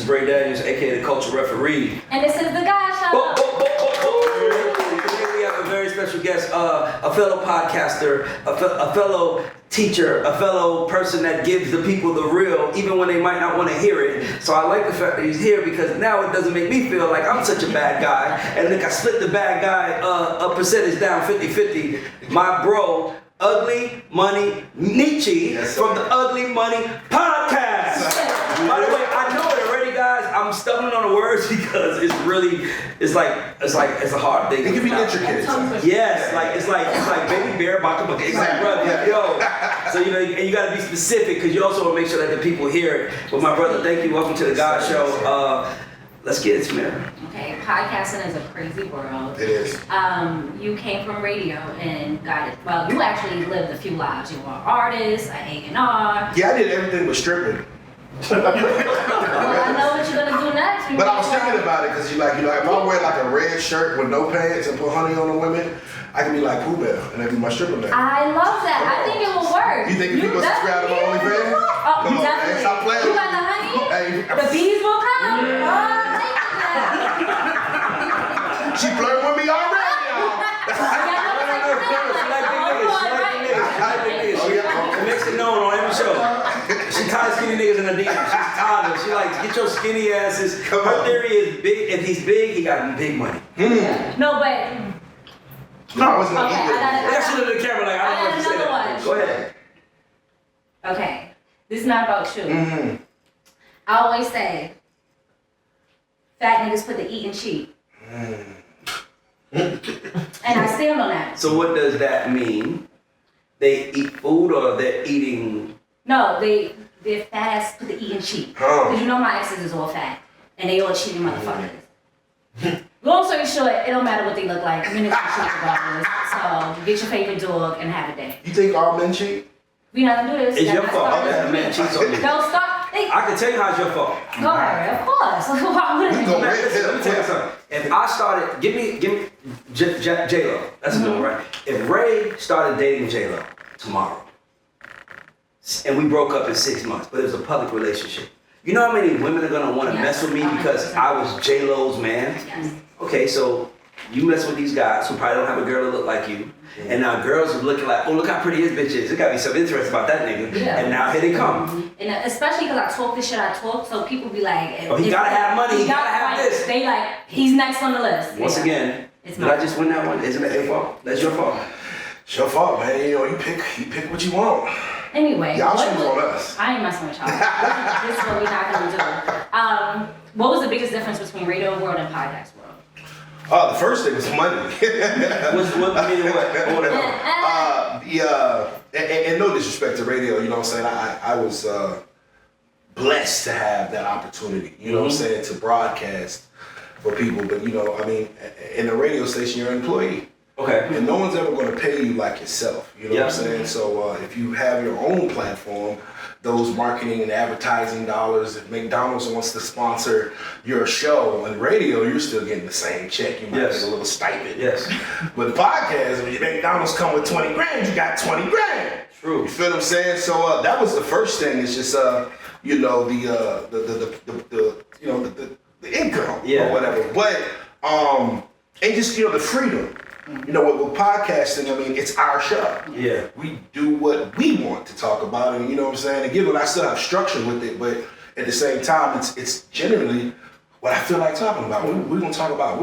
is Bray Daniels, aka the Culture Referee. And this is the Guy Show. Today we have a very special guest, a fellow podcaster, a fellow teacher, a fellow person that gives the people the real, even when they might not want to hear it. So I like the fact that he's here because now it doesn't make me feel like I'm such a bad guy. And look, I split the bad guy a percentage down 50-50. My bro, Ugly Money Nietzsche from the Ugly Money Podcast. By the way, I know it already, guys. I'm stumbling on the words because it's a hard thing. It can be intricate. Yes, it's like Baby Bear, Baka Baka. It's like, brother, yo. So and you gotta be specific because you also want to make sure that the people hear it. But my brother, thank you. Welcome to the God Show. Let's get it, man. Okay, podcasting is a crazy world. It is. You came from radio and got it. Well, you actually lived a few lives. You were an artist, an A&R. Yeah, I did everything but stripping. Well, I know what you're gonna do next. But I was thinking about it because if I wear like a red shirt with no pants and put honey on the women, I can be like Pooh Bear and that'd be my stripper name. I love that. I think it will work. You think people subscribe to my OnlyFans? Oh, Come on, definitely. man, stop playing. You got the honey? Hey. The bees will come. She flirting with me already, It makes it known on every show. She ties skinny niggas in the DM. She's tired of it. She like, get your skinny asses. Her theory is big. If he's big, he got big money. No, but No, I wasn't gonna okay, eat it. That shit in the camera like, I don't know got what to say. another one. Go ahead. Okay, this is not about you. Mm-hmm. I always say, fat niggas put the eating cheap. And I stand on that. So what does that mean? They eat food or they're eating? No, their fat ass put the eating cheap. Because you know my exes is all fat. And they all cheating motherfuckers. Long story short, it don't matter what they look like. Men is cheat regardless. So get your favorite dog and have a day. You think all men cheat? We not gonna do this. It's your fault that the man cheats on you. Don't start. I can tell you how it's your fault. Go ahead, of course. Why wouldn't You you? go Man, right listen, let me tell you there. something. If I started, give me J-Lo. That's a good one, right? If Ray started dating J-Lo tomorrow, and we broke up in 6 months, but it was a public relationship, you know how many women are gonna want to mess with me because I was J-Lo's man? Yes. Okay, so you mess with these guys who probably don't have a girl that look like you, and now girls are looking like, oh, look how pretty his bitch is. There gotta be some interest about that nigga. Yeah. And now here they come. And especially because I talk the shit I talk, so people be like, Oh, he gotta have money, he gotta have like, this. They like, he's next on the list. Once again, It's did I just win that one? Isn't that your fault? That's your fault. It's your fault, man. You know, you pick what you want. Anyway, Y'all what choose was- on us. I ain't messing with y'all. This is what we're not gonna do. What was the biggest difference between radio world and podcast world? The first thing was money. What And no disrespect to radio, you know what I'm saying? I was blessed to have that opportunity, you know what I'm saying, to broadcast for people. But, you know, I mean, in a radio station, you're an employee. Okay. And no one's ever going to pay you like yourself, you know what I'm saying? So if you have your own platform, those marketing and advertising dollars, if McDonald's wants to sponsor your show on radio, you're still getting the same check. You might get a little stipend. Yes. But the podcast, when McDonald's come with 20 grand, you got 20 grand. True. You feel what I'm saying? So that was the first thing. It's just you know, the income or whatever. But and just, you know, the freedom. You know, with podcasting, I mean, it's our show. Yeah. We do what we want to talk about, and you know what I'm saying? Again, I still have structure with it, but at the same time, it's generally what I feel like talking about. We're gonna talk about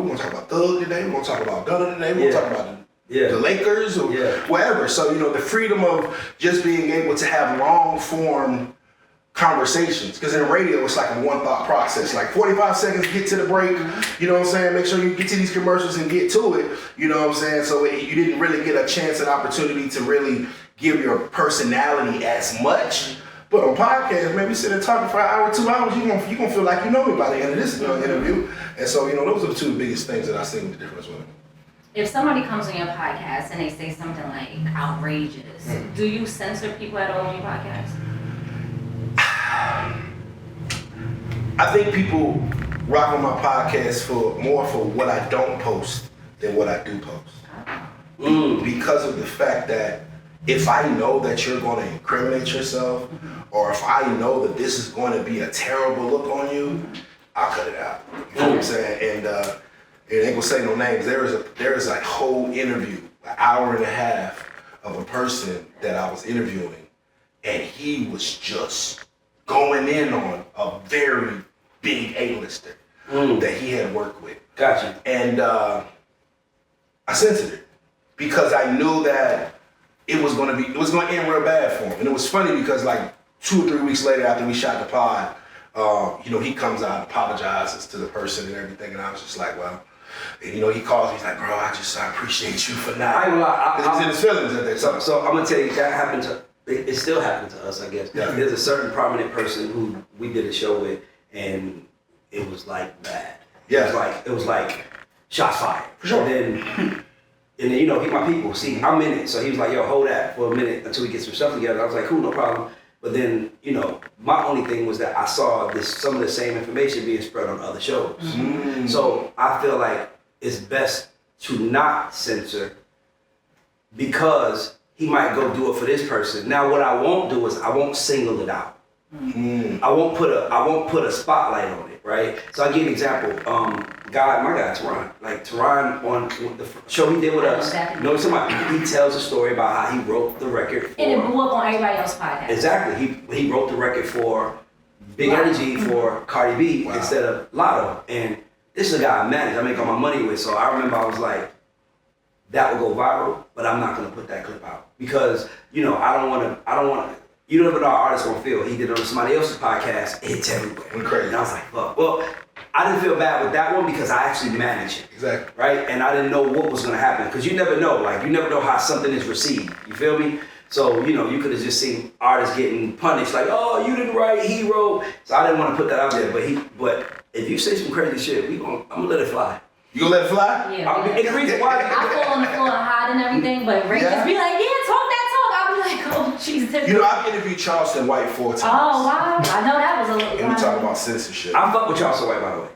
Thug today, we're gonna talk about Gunna today, we're gonna talk about the Lakers or whatever. So, you know, the freedom of just being able to have long form conversations, because in radio it's like a one thought process, like 45 seconds, get to the break, you know what I'm saying, make sure you get to these commercials and get to it, you know what I'm saying, so you didn't really get a chance and opportunity to really give your personality as much. But on podcast, maybe sit and talking for an hour, 2 hours, you're gonna feel like you know me by the end of this interview. And so, you know, those are the two biggest things that I see the difference with. If somebody comes on your podcast and they say something like outrageous, do you censor people at all on your podcast? I think people rock on my podcast for what I don't post than what I do post. Because of the fact that if I know that you're going to incriminate yourself, or if I know that this is going to be a terrible look on you, I'll cut it out. You know what I'm saying? And it ain't gonna say no names. There is a whole interview, an hour and a half of a person that I was interviewing, and he was just going in on a very big A-lister that he had worked with. Gotcha. And I censored it because I knew that it was gonna end real bad for him. And it was funny because like 2 or 3 weeks later after we shot the pod, he comes out and apologizes to the person and everything, and I was just like, well, and, he calls me, he's like, bro, I appreciate you for not. I ain't gonna lie, Because he's in his feelings at that time. So I'm gonna tell you, that happened to, it still happened to us, I guess. Yeah. There's a certain prominent person who we did a show with, and it was like bad. Yeah. It was like shots fired. For sure. And then he my people. See, I'm in it. So he was like, yo, hold that for a minute until we get some stuff together. I was like, cool, no problem. But then, my only thing was that I saw some of the same information being spread on other shows. Mm. So I feel like it's best to not censor because he might go do it for this person. Now, what I won't do is I won't single it out. I won't put a spotlight on it, right? So I'll give you an example. My guy Teron, like Teron on the show he did with us. Exactly. He tells a story about how he wrote the record for, and it blew up on everybody else's podcast. Exactly. He wrote the record for Big Energy for Cardi B instead of Lotto. And this is a guy I manage, I make all my money with. So I remember I was like, that will go viral, but I'm not gonna put that clip out because I don't want to. You never know how artists gonna feel. He did it on somebody else's podcast. It's everywhere. Went crazy. And I was like, fuck. Well, I didn't feel bad with that one because I actually managed it. Exactly. Right? And I didn't know what was gonna happen because you never know. Like, you never know how something is received. You feel me? So, you could have just seen artists getting punished, like, oh, you didn't write, he wrote. So I didn't want to put that out there. But if you say some crazy shit, I'm gonna let it fly. You gonna let it fly? Yeah. And the reason why I fall on the floor and hide and everything, but Ray just be like, yeah, talk that talk. I'll be like, oh, Jesus. I've interviewed Charleston White 4 times. Oh, wow. I know that was a little. And we talk about censorship. I fuck with Charleston White, by the way.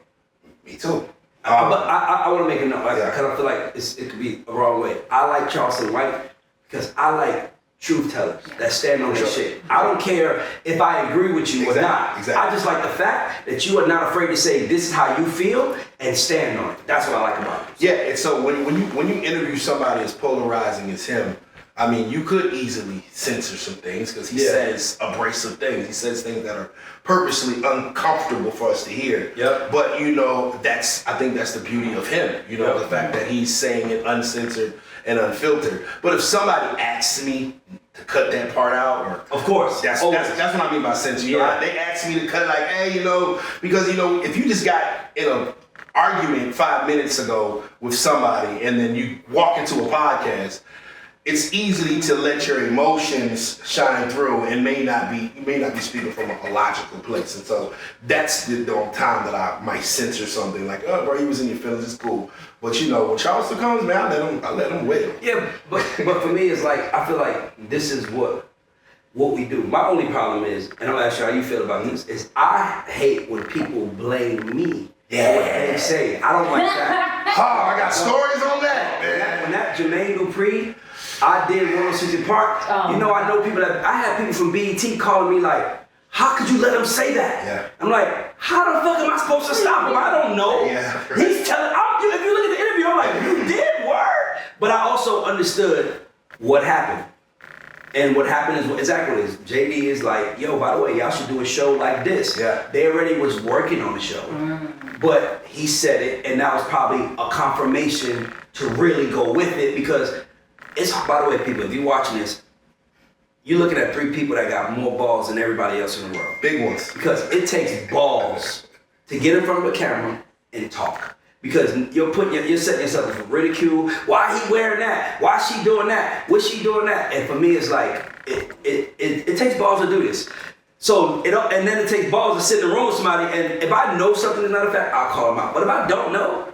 Me too. But I want to make a note, because I feel like it could be a wrong way. I like Charleston White because I like truth tellers that stand on their shit. I don't care if I agree with you or not. Exactly. I just like the fact that you are not afraid to say this is how you feel and stand on it. That's what I like about it. Yeah, and so when you interview somebody as polarizing as him, I mean, you could easily censor some things because he says abrasive things. He says things that are purposely uncomfortable for us to hear. Yep. But I think that's the beauty of him. The fact that he's saying it uncensored and unfiltered. But if somebody asks me to cut that part out, or of course, that's what I mean by censor. They ask me to cut it, like, hey, because if you just got in a argument 5 minutes ago with somebody and then you walk into a podcast, it's easy to let your emotions shine through and you may not be speaking from a logical place. And so that's the time that I might censor something like, oh, bro, he was in your feelings, it's cool. But when Charleston comes, man, I let him wail. Yeah, but for me, it's like, I feel like this is what we do. My only problem is, and I'm gonna ask you how you feel about this, is I hate when people blame me. Yeah. What they say. I don't like that. I got stories on that, man. When that Jermaine Dupri, I did 106 in Park. I know people I had people from BET calling me like, how could you let him say that? Yeah. I'm like, how the fuck am I supposed to stop him? I don't know. Yeah. He's telling, if you look at the interview, I'm like, you did word. But I also understood what happened. And what happened is exactly what it is. JD is like, yo, by the way, y'all should do a show like this. Yeah. They already was working on the show. But he said it, and that was probably a confirmation to really go with it because it's, by the way, people, if you're watching this, you're looking at 3 people that got more balls than everybody else in the world. Big ones. Because it takes balls to get in front of a camera and talk. Because you're setting yourself up for ridicule. Why he wearing that? Why she doing that? What's she doing that? And for me, it's like, it takes balls to do this. So, and then it takes balls to sit in the room with somebody, and if I know something is not a fact, I'll call them out. But if I don't know,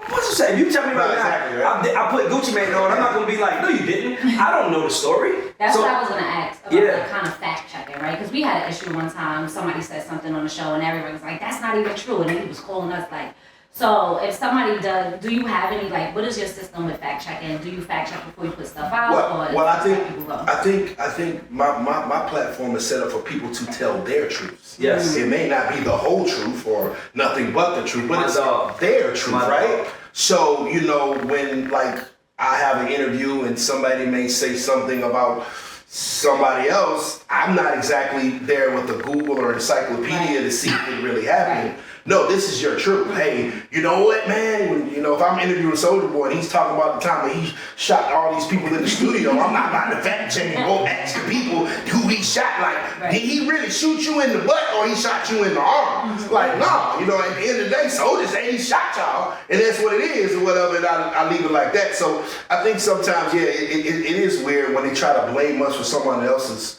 what's to say? If you tell me right now, I put Gucci Mane on, I'm not going to be like, no, you didn't. I don't know the story. That's what I was going to ask about like kind of fact checking, right? Because we had an issue one time, somebody said something on the show, and everyone was like, that's not even true. And then he was calling us like, So if somebody does, do you have any, like, what is your system with fact checking? Do you fact check before you put stuff out? Well, I think think my platform is set up for people to tell their truths. Yes. It may not be the whole truth or nothing but the truth, but it's their truth, right? So, you know, when like I have an interview and somebody may say something about somebody else, I'm not exactly there with a Google or encyclopedia to see if it really happened. No, this is your truth. Hey, you know what, man? When, you know, if I'm interviewing Soulja Boy and he's talking about the time that he shot all these people in the studio, I'm not about to fact check and go ask the people who he shot. Like, did he really shoot you in the butt or he shot you in the arm? Like, no, you know, at the end of the day, Soulja say he shot y'all, and that's what it is or whatever, and I leave it like that. So I think sometimes, yeah, it is weird when they try to blame us for someone else's.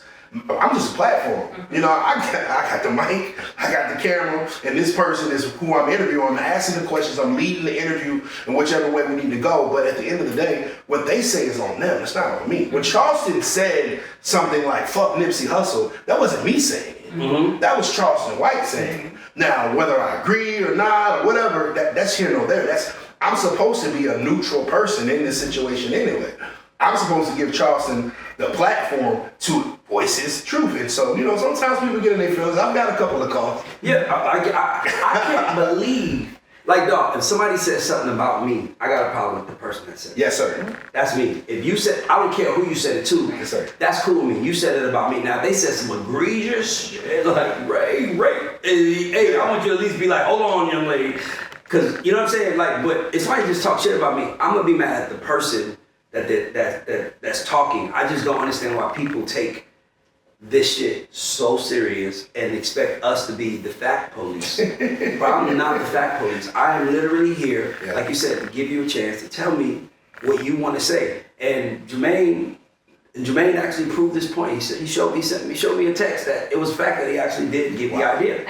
I'm just a platform. You know, I got the mic, I got the camera, and this person is who I'm interviewing. I'm asking the questions, I'm leading the interview in whichever way we need to go. But at the end of the day, what they say is on them. It's not on me. When Charleston said something like "fuck Nipsey Hussle," that wasn't me saying it. Mm-hmm. That was Charleston White saying it. Now, whether I agree or not or whatever, that's here nor there. I'm supposed to be a neutral person in this situation anyway. I'm supposed to give Charleston the platform to voice his truth. And so, you know, sometimes people get in their feelings. I've got a couple of calls. Yeah, I can't believe, like, dog, if somebody says something about me, I got a problem with the person that said it. Yes, sir. That's me. If you said, I don't care who you said it to. Yes, sir. That's cool with me. You said it about me. Now, if they said some egregious shit, like, Ray, hey, I want you to at least be like, hold on, young lady. Because, you know what I'm saying? Like, but if somebody just talk shit about me, I'm going to be mad at the person that's talking. I just don't understand why people take this shit so serious and expect us to be the fact police. But I'm not the fact police. I am literally here, like you said, to give you a chance to tell me what you want to say. And Jermaine actually proved this point. He showed me a text that it was a fact that he actually did give the idea.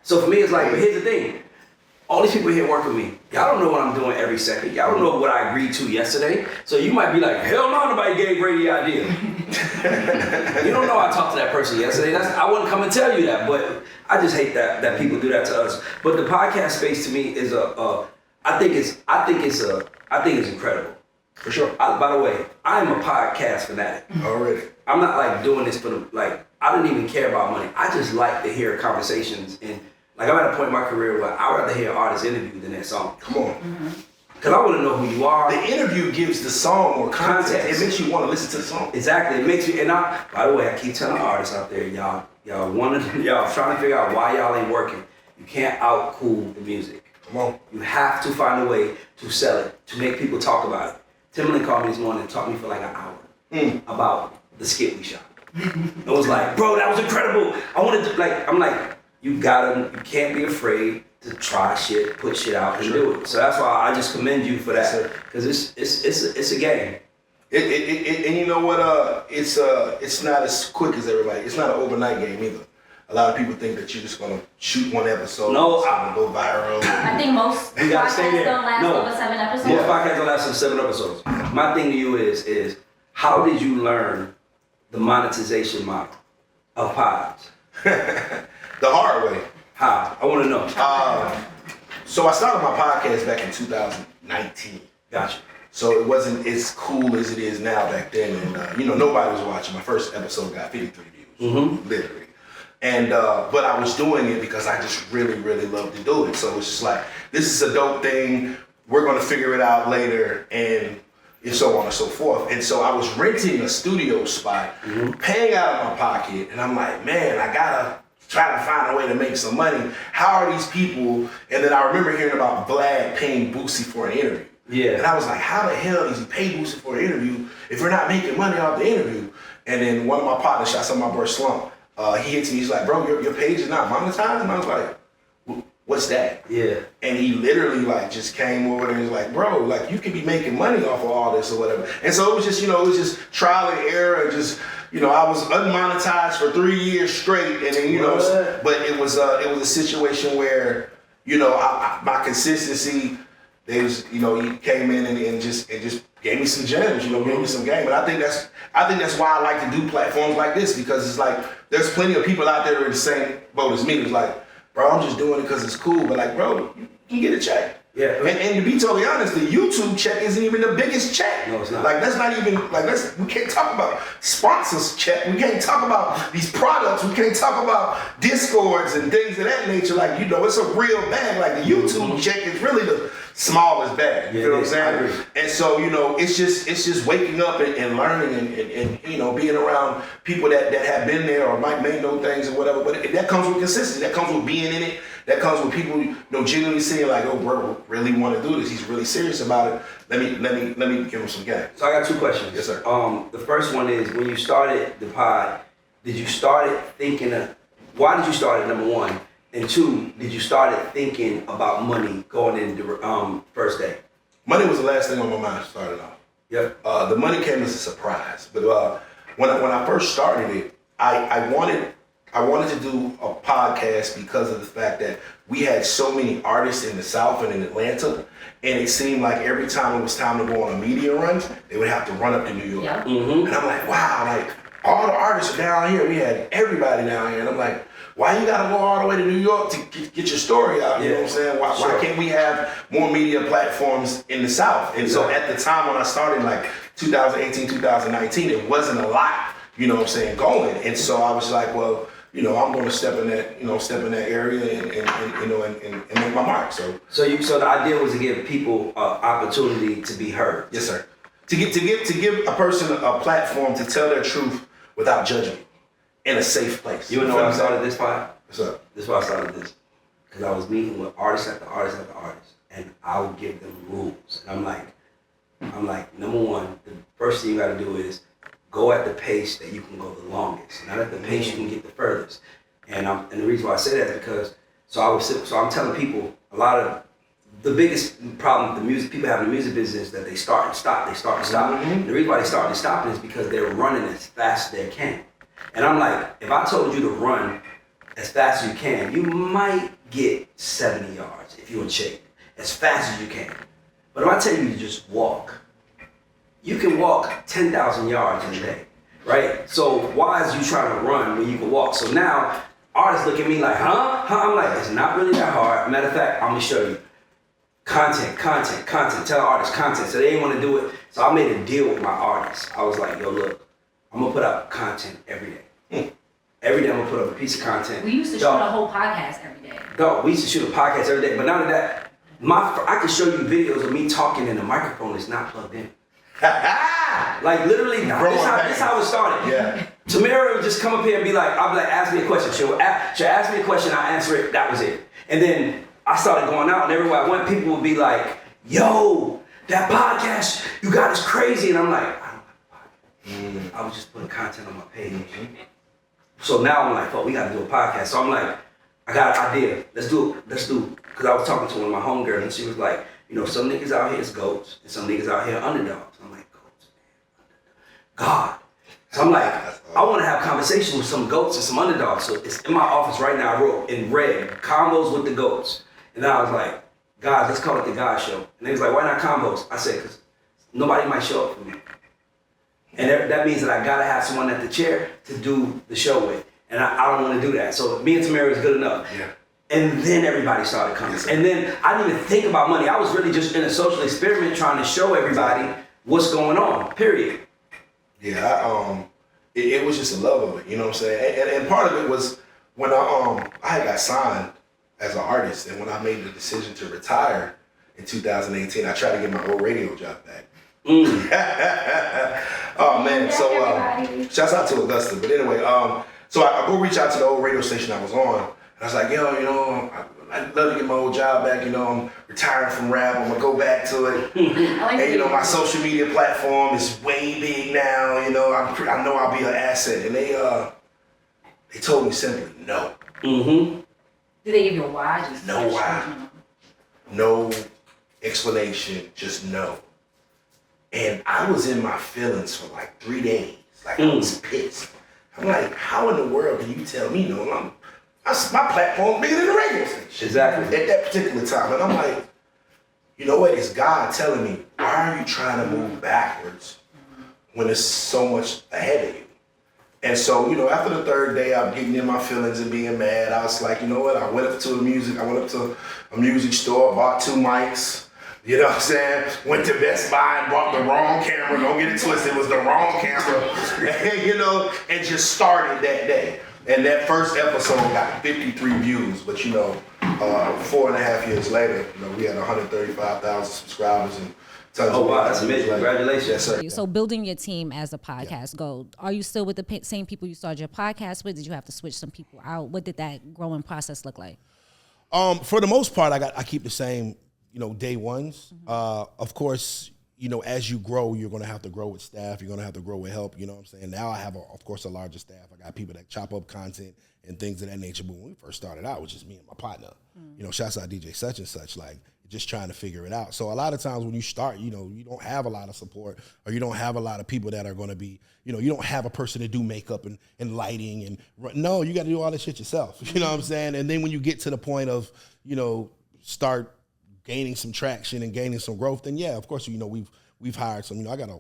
So for me, it's like, but here's the thing. All these people here work with me. Y'all don't know what I'm doing every second. Y'all don't know what I agreed to yesterday. So you might be like, hell no, nobody gave Ray the idea. You don't know I talked to that person yesterday. I wouldn't come and tell you that, but I just hate that people do that to us. But the podcast space to me is I think it's incredible. For sure. By the way, I'm a podcast fanatic. Already. I'm not like doing this for I don't even care about money. I just like to hear conversations and like I'm at a point in my career where I'd rather hear an artist interview than their song. Come on. Because I want to know who you are. The interview gives the song more context. It makes you want to listen to the song. Exactly. It makes you, by the way, I keep telling artists out there, y'all trying to figure out why y'all ain't working. You can't out-cool the music. Come on. You have to find a way to sell it, to make people talk about it. Timberland called me this morning and talked to me for like an hour about the skit we shot. It was like, bro, that was incredible. I wanted to, I'm like, you can't be afraid to try shit, put shit out, and do it. So that's why I just commend you for that, because it's a game. And you know what? It's not as quick as everybody. It's not an overnight game either. A lot of people think that you're just gonna shoot one episode. No, it's gonna go viral. I think most podcasts don't last over 7 episodes. Most podcasts don't last over 7 episodes. My thing to you is how did you learn the monetization model of pods? The hard way. How? I want to know. So I started my podcast back in 2019. Gotcha. So it wasn't as cool as it is now back then, and nobody was watching. My first episode got 53 views, literally. And but I was doing it because I just really, really loved to do it. So it's just like, this is a dope thing. We're gonna figure it out later, and so on and so forth. And so I was renting a studio spot, paying out of my pocket, and I'm like, man, I gotta try to find a way to make some money. How are these people? And then I remember hearing about Vlad paying Boosie for an interview. Yeah. And I was like, how the hell does he pay Boosie for an interview if we're not making money off the interview? And then one of my partners, shots on my boy Slump, he hits me, he's like, bro, your page is not monetized? And I was like, what's that? Yeah. And he literally just came over and was like, bro, you could be making money off of all this or whatever. And so it was just, trial and error and just, I was unmonetized for 3 years straight. And then, but it was a situation where, my consistency, they was, he came in and just gave me some gems, gave me some game. And I think that's why I like to do platforms like this, because it's like, there's plenty of people out there that are in the same boat as me. It's like, bro, I'm just doing it because it's cool. But bro, you he get a check. Yeah. And to be totally honest, the YouTube check isn't even the biggest check. No, it's not. Like that's not even we can't talk about sponsors check. We can't talk about these products. We can't talk about Discords and things of that nature. Like, you know, it's a real bag. Like the YouTube check is really the smallest bag. You know what I'm saying? And so, you know, it's just waking up and learning and you know, being around people that have been there or may know things or whatever. But that comes with consistency. That comes with being in it. That comes with people, you know, genuinely saying like, "Oh, bro, really want to do this. He's really serious about it. Let me give him some game." So I got 2 questions. Yes, sir. The first one is, when you started the pod, did you start it thinking of, why did you start it, number 1? And 2, did you start it thinking about money going into first day? Money was the last thing on my mind started off. Yep. The money came as a surprise. But when I first started it, I wanted to do a podcast because of the fact that we had so many artists in the South and in Atlanta, and it seemed like every time it was time to go on a media run, they would have to run up to New York. Yeah. Mm-hmm. And I'm like, wow, like all the artists are down here. We had everybody down here, and I'm like, why you gotta go all the way to New York to get your story out? You know what I'm saying? Why can't we have more media platforms in the South? And so at the time when I started, like 2018, 2019, it wasn't a lot, you know what I'm saying, going. And so I was like, well, you know, I'm going to step in that area and make my mark. So the idea was to give people opportunity to be heard. yes, sir. To give a person a platform to tell their truth without judgment in a safe place. You know why I started this pod? What's up? This is why I started this. Because I was meeting with artist after artist after artist, and I would give them rules. And I'm like, number 1, the first thing you got to do is go at the pace that you can go the longest, not at the pace you can get the furthest. And the reason why I say that is because I'm telling people, a lot of the biggest problem with the music people have in the music business is that they start and stop. And the reason why they start and stop is because they're running as fast as they can. And I'm like, if I told you to run as fast as you can, you might get 70 yards if you're in shape, as fast as you can. But if I tell you to just walk, you can walk 10,000 yards in a day, right? So why is you trying to run when you can walk? So now artists look at me like, huh? I'm like, it's not really that hard. Matter of fact, I'm gonna show you. Content. Tell artists content. So they didn't want to do it. So I made a deal with my artists. I was like, yo, look, I'm gonna put out content every day. Every day I'm gonna put up a piece of content. We used to shoot a whole podcast every day. No, we used to shoot a podcast every day. But none of that, I can show you videos of me talking and the microphone is not plugged in. Like literally, this how it started. Yeah. Tamara would just come up here and be like, I'll be like, ask me a question. She'll ask me a question, I answer it, that was it. And then I started going out and everywhere I went, people would be like, yo, that podcast you got is crazy. And I'm like, I don't have a podcast. I was just putting content on my page. So now I'm like, oh, we gotta do a podcast. So I'm like, I got an idea. Let's do it. Because I was talking to one of my homegirls and she was like, you know, some niggas out here is goats and some niggas out here are underdogs. I'm like, goats, man, God. So I'm like, I want to have conversation with some goats and some underdogs. So it's in my office right now. I wrote in red, combos with the goats. And then I was like, guys, let's call it the God Show. And they was like, why not combos? I said, because nobody might show up for me. And that means that I gotta have someone at the chair to do the show with. And I don't want to do that. So me and Tamara is good enough. Yeah. And then everybody started coming. Yes, and then I didn't even think about money. I was really just in a social experiment trying to show everybody what's going on, period. Yeah, it was just a love of it, you know what I'm saying? And part of it was when I got signed as an artist, and when I made the decision to retire in 2018, I tried to get my old radio job back. Oh man, so shouts out to Augusta. But anyway, so I go reach out to the old radio station I was on, and I was like, yo, you know, I'd love to get my old job back, you know, I'm retiring from rap, I'm gonna go back to it. And you know, my social media platform is way big now, you know, I know I'll be an asset. And they told me simply no. Did they give you a why? Just no why. No explanation, just no. And I was in my feelings for like 3 days. Like I was pissed. I'm like, how in the world can you tell me no? My platform bigger than the radio station. Exactly. At that particular time. And I'm like, you know what? It's God telling me, why are you trying to move backwards when there's so much ahead of you? And so, you know, after the third day, I'm getting in my feelings and being mad. I was like, you know what? I went up to a music store, bought 2 mics. You know what I'm saying? Went to Best Buy and bought the wrong camera. Don't get it twisted. It was the wrong camera. And, you know, and just started that day. And that first episode got 53 views. But, you know, 4.5 years later, you know, we had 135,000 subscribers and tons of wow, that's amazing. Congratulations. Yes, sir. So building your team as a podcast goal, are you still with the same people you started your podcast with? Did you have to switch some people out? What did that growing process look like? For the most part, I keep the same, you know, day ones. Of course, you know, as you grow, you're going to have to grow with staff. You're going to have to grow with help. You know what I'm saying? Now I have, of course, a larger staff. I got people that chop up content and things of that nature. But when we first started out, it was just me and my partner. You know, shouts out DJ such and such, like just trying to figure it out. So a lot of times when you start, you know, you don't have a lot of support, or you don't have a lot of people that are going to be, you know, you don't have a person to do makeup and lighting and no, you got to do all this shit yourself. You know what I'm saying? And then when you get to the point of, you know, start gaining some traction and gaining some growth, then yeah, of course, you know, we've hired some, you know, I got a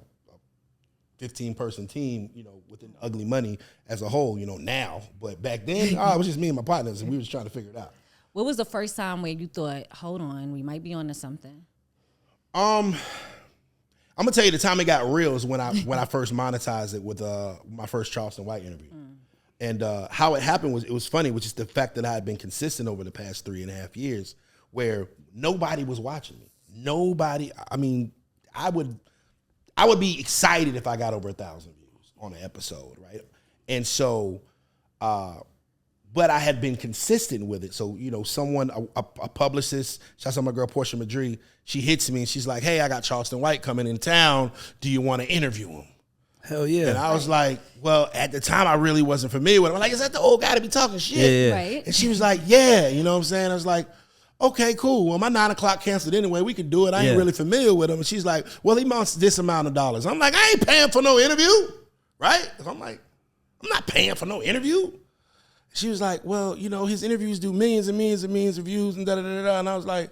15-person team, you know, within Ugly Money as a whole, you know, now. But back then, it was just me and my partners, and we was trying to figure it out. What was the first time where you thought, hold on, we might be onto something? I'm gonna tell you the time it got real is when I first monetized it with my first Charleston White interview. And how it happened was, it was funny, which is the fact that I had been consistent over the past 3.5 years where nobody was watching me. Nobody, I mean, I would be excited if I got over 1,000 views on an episode, right? And so, but I had been consistent with it. So, you know, a publicist, shouts out my girl Portia Madrid, she hits me and she's like, hey, I got Charleston White coming in town. Do you want to interview him? Hell yeah. And I was like, well, at the time I really wasn't familiar with him. I'm like, is that the old guy to be talking shit? Yeah. Right. And she was like, yeah, you know what I'm saying? I was like, okay, cool. Well, my 9 o'clock canceled anyway. We could do it. I ain't really familiar with him. And she's like, well, he wants this amount of dollars. I'm like, I ain't paying for no interview, right? I'm like, I'm not paying for no interview. She was like, well, you know, his interviews do millions and millions and millions of views and da-da-da-da. And I was like,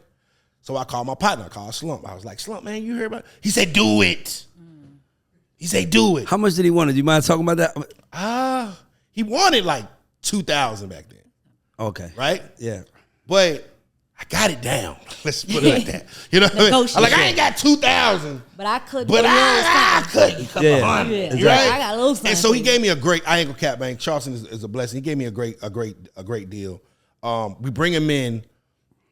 so I called my partner. I called Slump. I was like, Slump, man, you heard about it? He said, do it. He said, do it. How much did he want? Do you mind talking about that? He wanted like 2,000 back then. Okay. Right? Yeah. But I got it down. Let's put it like that. You know what I mean? I'm like, I ain't got 2,000. But I could. But I couldn't. Yeah. 100. Yeah. You right? I got a little something. And so he gave me a great, I ain't gonna cap, man. Charleston is a blessing. He gave me a great deal. We bring him in,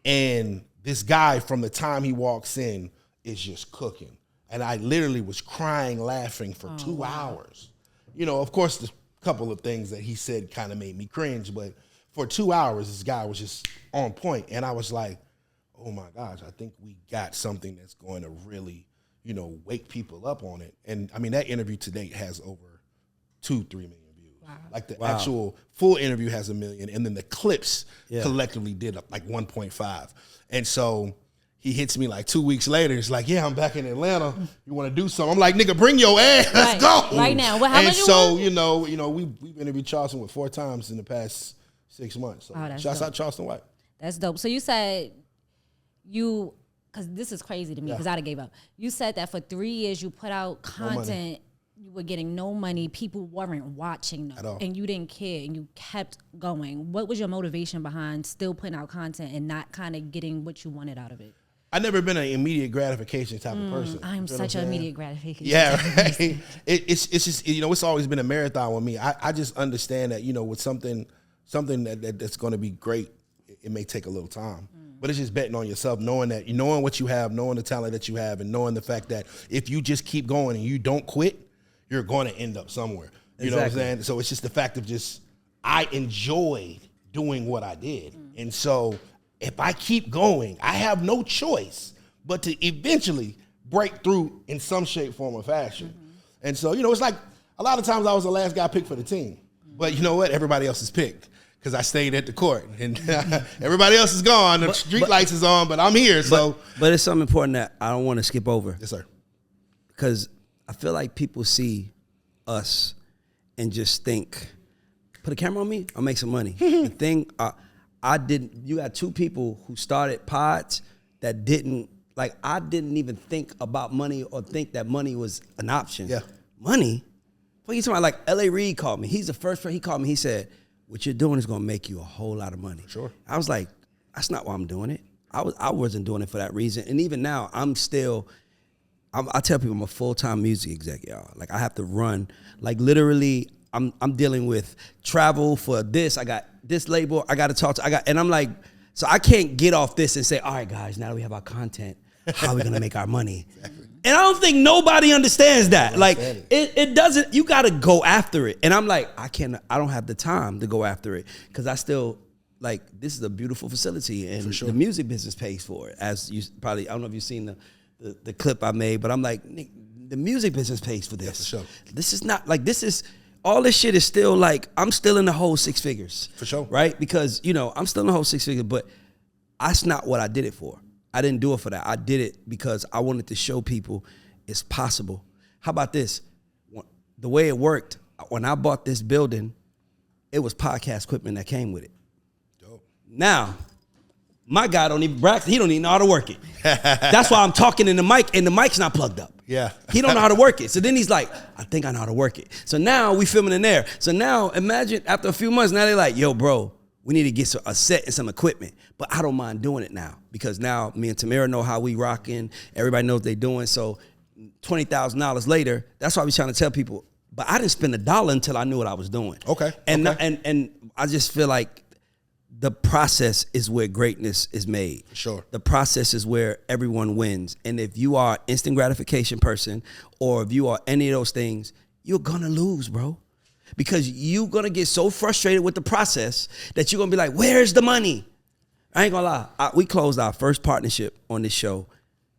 and this guy from the time he walks in is just cooking. And I literally was crying, laughing for 2 hours. You know, of course, the couple of things that he said kind of made me cringe, but for 2 hours, this guy was just on point. And I was like, oh my gosh, I think we got something that's going to really, you know, wake people up on it. And I mean, that interview to date has over 2-3 million views. Wow. Like the actual full interview has 1 million. And then the clips collectively did like 1.5. And so he hits me like 2 weeks later. It's like, yeah, I'm back in Atlanta. You want to do something? I'm like, nigga, bring your ass. Let's go. Right now. Well, how and much so, you know, we've interviewed Charleston with 4 times in the past 6 months. So shouts out Charleston White. That's dope. So you said because this is crazy to me because I'd have gave up. You said that for 3 years you put out content, you were getting no money, people weren't watching At all. and you didn't care and you kept going. What was your motivation behind still putting out content and not kind of getting what you wanted out of it? I've never been an immediate gratification type of person. I'm such an immediate gratification. Yeah, right. It's just, you know, it's always been a marathon with me. I just understand that, you know, with something that's going to be great, it may take a little time. But it's just betting on yourself, knowing what you have, knowing the talent that you have, and knowing the fact that if you just keep going and you don't quit, you're going to end up somewhere. You know what I'm saying? So it's just the fact of I enjoyed doing what I did. And so if I keep going, I have no choice but to eventually break through in some shape, form, or fashion. And so, you know, it's like a lot of times I was the last guy picked for the team. But you know what? Everybody else is picked because I stayed at the court. And everybody else is gone. The street lights is on, but I'm here. But it's something important that I don't want to skip over. Yes, sir. Because I feel like people see us and just think, put a camera on me, I'll make some money. The thing, you got 2 people who started pods that I didn't even think about money or think that money was an option. Yeah. Money? What you talking about? Like L.A. Reid called me. He's the first person he called me. He said, "What you're doing is gonna make you a whole lot of money." Sure. I was like, "That's not why I'm doing it. I wasn't doing it for that reason." And even now, I tell people I'm a full-time music exec, y'all. Like I have to run. Like literally, I'm dealing with travel for this. I got this label. I got to talk to. And I'm like, so I can't get off this and say, "All right, guys, now that we have our content, how are we gonna make our money?" Exactly. And I don't think nobody understands that. Like it doesn't. You got to go after it. And I'm like, I don't have the time to go after it because I still like this is a beautiful facility and the music business pays for it. As you probably, I don't know if you've seen the clip I made, but I'm like, Nick, the music business pays for this. Yeah, for sure. This is not like this is. All this shit is still like, I'm still in the whole 6 figures. For sure. Right? Because, I'm still in the whole 6 figures, but that's not what I did it for. I didn't do it for that. I did it because I wanted to show people it's possible. How about this? The way it worked, when I bought this building, it was podcast equipment that came with it. Dope. Now, my guy he don't even know how to work it. That's why I'm talking in the mic and the mic's not plugged up. Yeah. He don't know how to work it. So then he's like, I think I know how to work it. So now we filming in there. So now imagine after a few months, now they're like, yo, bro, we need to get a set and some equipment. But I don't mind doing it now because now me and Tamara know how we rocking. Everybody knows what they doing. So $20,000 later, that's why I was trying to tell people, but I didn't spend $1 until I knew what I was doing. Okay. And I just feel like the process is where greatness is made. Sure. The process is where everyone wins. And if you are an instant gratification person or if you are any of those things, you're going to lose, bro. Because you're going to get so frustrated with the process that you're going to be like, where's the money? I ain't going to lie. We closed our first partnership on this show.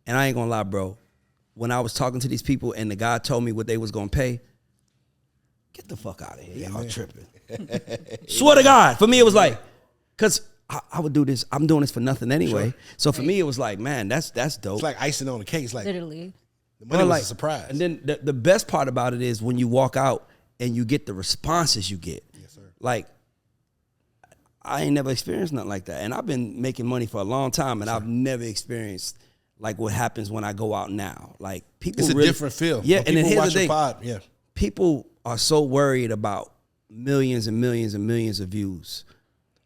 And I ain't going to lie, bro. When I was talking to these people and the guy told me what they was going to pay, get the fuck out of here. Y'all tripping. Swear to God. For me, it was like, because I would do this. I'm doing this for nothing anyway. Sure. So for me, it was like, man, that's dope. It's like icing on the cake. It's like literally. The money was a surprise. And then the best part about it is when you walk out and you get the responses you get. Yes, sir. Like, I ain't never experienced nothing like that. And I've been making money for a long time, and I've never experienced like what happens when I go out now. Like people, it's a different feel. Yeah, and then here's the thing. Pod, yeah. People are so worried about millions and millions and millions of views.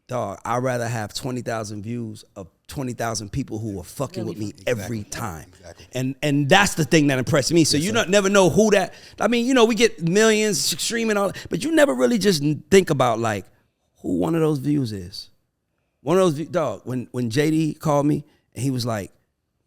Dog, I'd rather have 20,000 views of 20,000 people who are fucking with me every time. Exactly. And that's the thing that impressed me. So you never know who that, I mean, we get millions streaming all, but you never really just think about like who one of those views is. One of those, dog, when JD called me and he was like,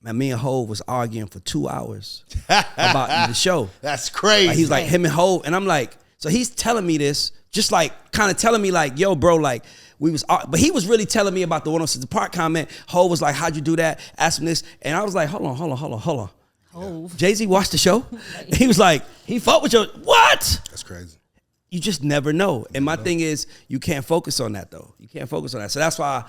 man, me and Hov was arguing for 2 hours about the show. That's crazy. Like, he's like, him and Hov, and I'm like, so he's telling me this, just like kind of telling me like, yo, bro, like, but he was really telling me about the 106 Park comment. Ho was like, how'd you do that? Asked him this. And I was like, hold on. Oh. Jay-Z watched the show. He was like, he fought with your, what? That's crazy. You just never know. And my thing is, you can't focus on that though. You can't focus on that. So that's why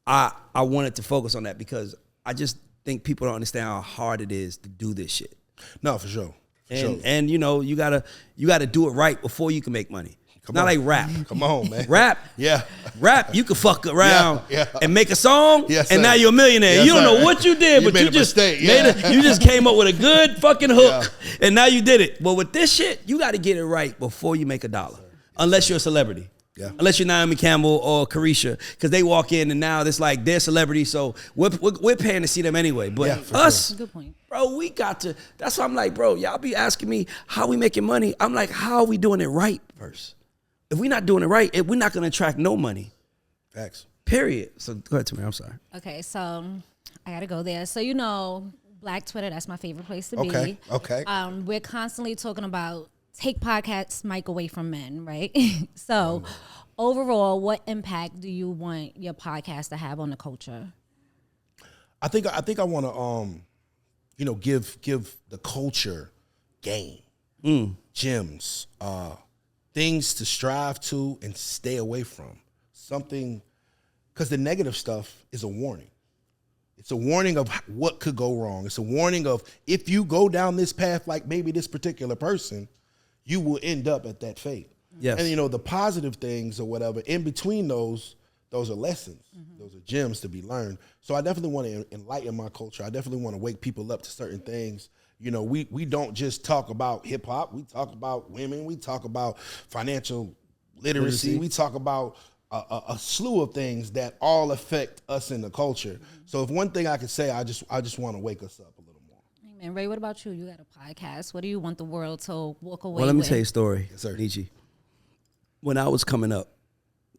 I wanted to focus on that because I just think people don't understand how hard it is to do this shit. No, for sure. And you gotta do it right before you can make money. Not like rap. Come on, man. Rap. Yeah. Rap, you can fuck around and make a song, yes, and now you're a millionaire. Yes, you don't sir. know what you did, but you just you just came up with a good fucking hook, and now you did it. But with this shit, you got to get it right before you make $1, unless you're a celebrity. Yeah. Unless you're Naomi Campbell or Carisha, because they walk in and now it's like they're celebrities, so we're paying to see them anyway. But us, good point. Bro, we got to. That's why I'm like, bro, y'all be asking me how we making money. I'm like, how are we doing it right first? If we're not doing it right, we're not going to attract no money. Facts. Period. So go ahead, Tamara. I'm sorry. Okay, so I got to go there. So, Black Twitter, that's my favorite place to be. Okay. We're constantly talking about take podcast mic away from men, right? So, overall, what impact do you want your podcast to have on the culture? I think I want to give the culture game, gems, things to strive to and stay away from. Something, because the negative stuff is a warning. It's a warning of what could go wrong. It's a warning of if you go down this path like maybe this particular person, you will end up at that fate. Yes. And the positive things or whatever, in between those are lessons. Mm-hmm. Those are gems to be learned. So I definitely want to enlighten my culture. I definitely want to wake people up to certain things You know, we don't just talk about hip hop. We talk about women. We talk about financial literacy. We talk about a slew of things that all affect us in the culture. So if one thing I could say, I just want to wake us up a little more. Amen. Ray, what about you? You got a podcast. What do you want the world to walk away with? Well, let me tell you a story, Yes, sir. Nietzsche. When I was coming up,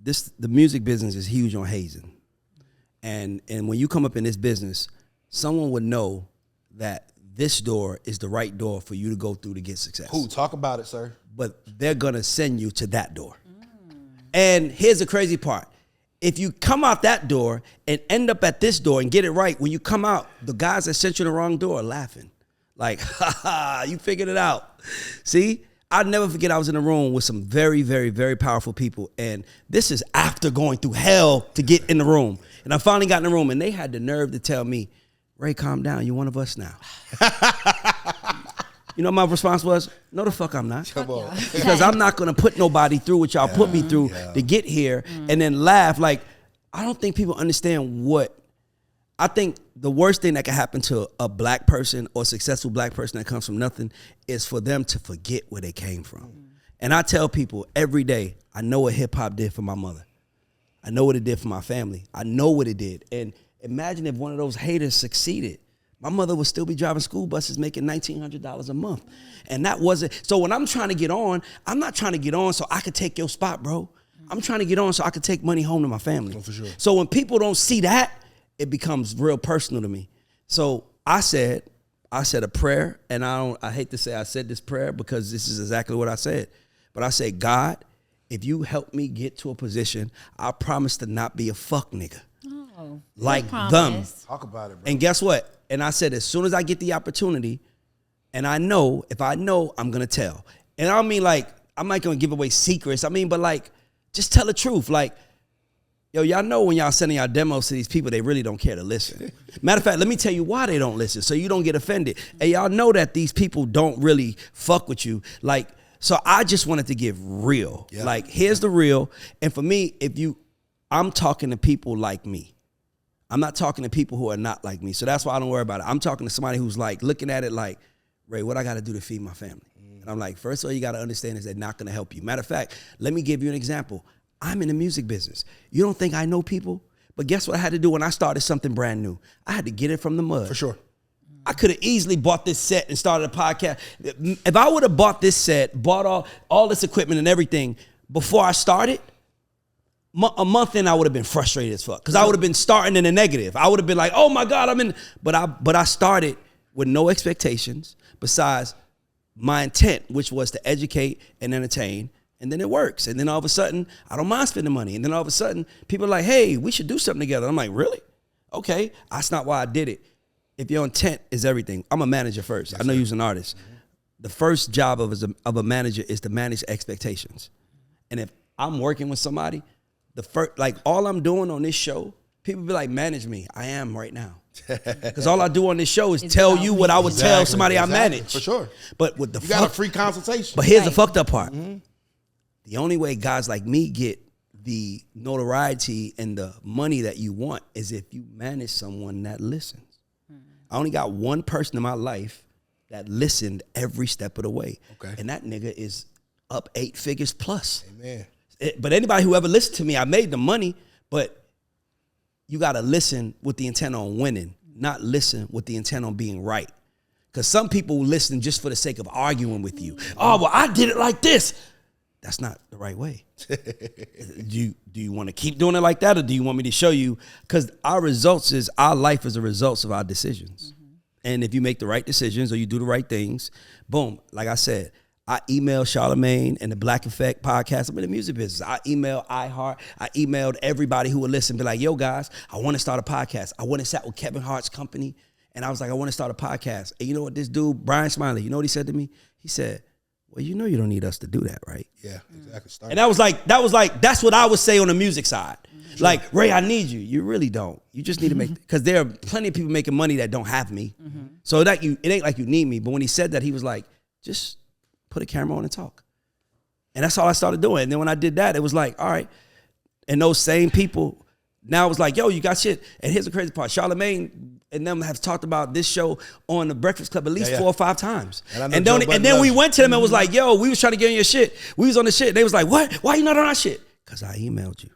the music business is huge on hazing. And when you come up in this business, someone would know that this door is the right door for you to go through to get success. Who? Talk about it, sir. But they're going to send you to that door. And here's the crazy part. If you come out that door and end up at this door and get it right, when you come out, the guys that sent you the wrong door are laughing. Like, ha ha, you figured it out. See? I'll never forget I was in a room with some very, very, very powerful people. And this is after going through hell to get in the room. And I finally got in the room and they had the nerve to tell me, Ray, calm down. You're one of us now. You know what my response was? No, the fuck I'm not. Come on. Because I'm not going to put nobody through what y'all put me through to get here and then laugh. Like, I don't think people understand what. I think the worst thing that can happen to a black person or successful black person that comes from nothing is for them to forget where they came from. And I tell people every day, I know what hip hop did for my mother. I know what it did for my family. I know what it did. And imagine if one of those haters succeeded. My mother would still be driving school buses making $1,900 a month. And that wasn't, so when I'm trying to get on, I'm not trying to get on so I could take your spot, bro. I'm trying to get on so I could take money home to my family. Oh, for sure. So when people don't see that, it becomes real personal to me. So I said a prayer, and I hate to say I said this prayer because this is exactly what I said. But I said, God, if you help me get to a position, I promise to not be a fuck nigga. Oh, Like good them. promise. Talk about it, bro. And guess what? And I said, as soon as I get the opportunity, and I know, if I know, I'm going to tell. And I don't mean like, I'm not going to give away secrets. I mean, but like, just tell the truth. Like, yo, y'all know when y'all sending y'all demos to these people, they really don't care to listen. Matter of fact, let me tell you why they don't listen, so you don't get offended. And y'all know that these people don't really fuck with you. Like, so I just wanted to give real. Yeah. Like, here's the real. And for me, I'm talking to people like me. I'm not talking to people who are not like me. So that's why I don't worry about it. I'm talking to somebody who's like looking at it like, Ray, what I got to do to feed my family? And I'm like, first of all, you got to understand is they're not going to help you. Matter of fact, let me give you an example. I'm in the music business. You don't think I know people? But guess what I had to do when I started something brand new? I had to get it from the mud. For sure. I could have easily bought this set and started a podcast. If I would have bought this set, bought all this equipment and everything before I started, a month in, I would have been frustrated as fuck because I would have been starting in a negative. I would have been like, "Oh my God, I'm in." But I started with no expectations besides my intent, which was to educate and entertain, and then it works. And then all of a sudden, I don't mind spending money. And then all of a sudden, people are like, "Hey, we should do something together." I'm like, "Really? Okay." That's not why I did it. If your intent is everything, I'm a manager first. I know you're an artist. The first job of a manager is to manage expectations. And if I'm working with somebody, all I'm doing on this show, people be like, manage me. I am right now. Because all I do on this show is tell you what I would tell somebody I manage. For sure. But with You got a free consultation. But here's the fucked up part. The only way guys like me get the notoriety and the money that you want is if you manage someone that listens. I only got one person in my life that listened every step of the way. Okay. And that nigga is up 8 figures plus. Amen. But anybody who ever listened to me, I made the money, but you got to listen with the intent on winning, not listen with the intent on being right. Because some people listen just for the sake of arguing with you. Oh, well, I did it like this. That's not the right way. Do you want to keep doing it like that, or do you want me to show you? Because our life is a result of our decisions. And if you make the right decisions or you do the right things, boom, like I said, I emailed Charlamagne and the Black Effect podcast. I'm in the music business. I emailed iHeart. I emailed everybody who would listen, be like, yo, guys, I want to start a podcast. I went and sat with Kevin Hart's company, and I was like, I want to start a podcast. And you know what this dude, Brian Smiley, you know what he said to me? He said, well, you know you don't need us to do that, right? Yeah, exactly. And that was like, that's what I would say on the music side. Sure. Like, Ray, I need you. You really don't. You just need to make, because there are plenty of people making money that don't have me. So it ain't like you need me. But when he said that, he was like, just put a camera on and talk. And that's all I started doing. And then when I did that, it was like, all right. And those same people now it's like, yo, you got shit. And here's the crazy part. Charlamagne and them have talked about this show on the Breakfast Club at least 4 or 5 times. And then we went to them and was like, yo, we was trying to get on your shit. We was on the shit. They was like, what? Why you not on our shit? Because I emailed you.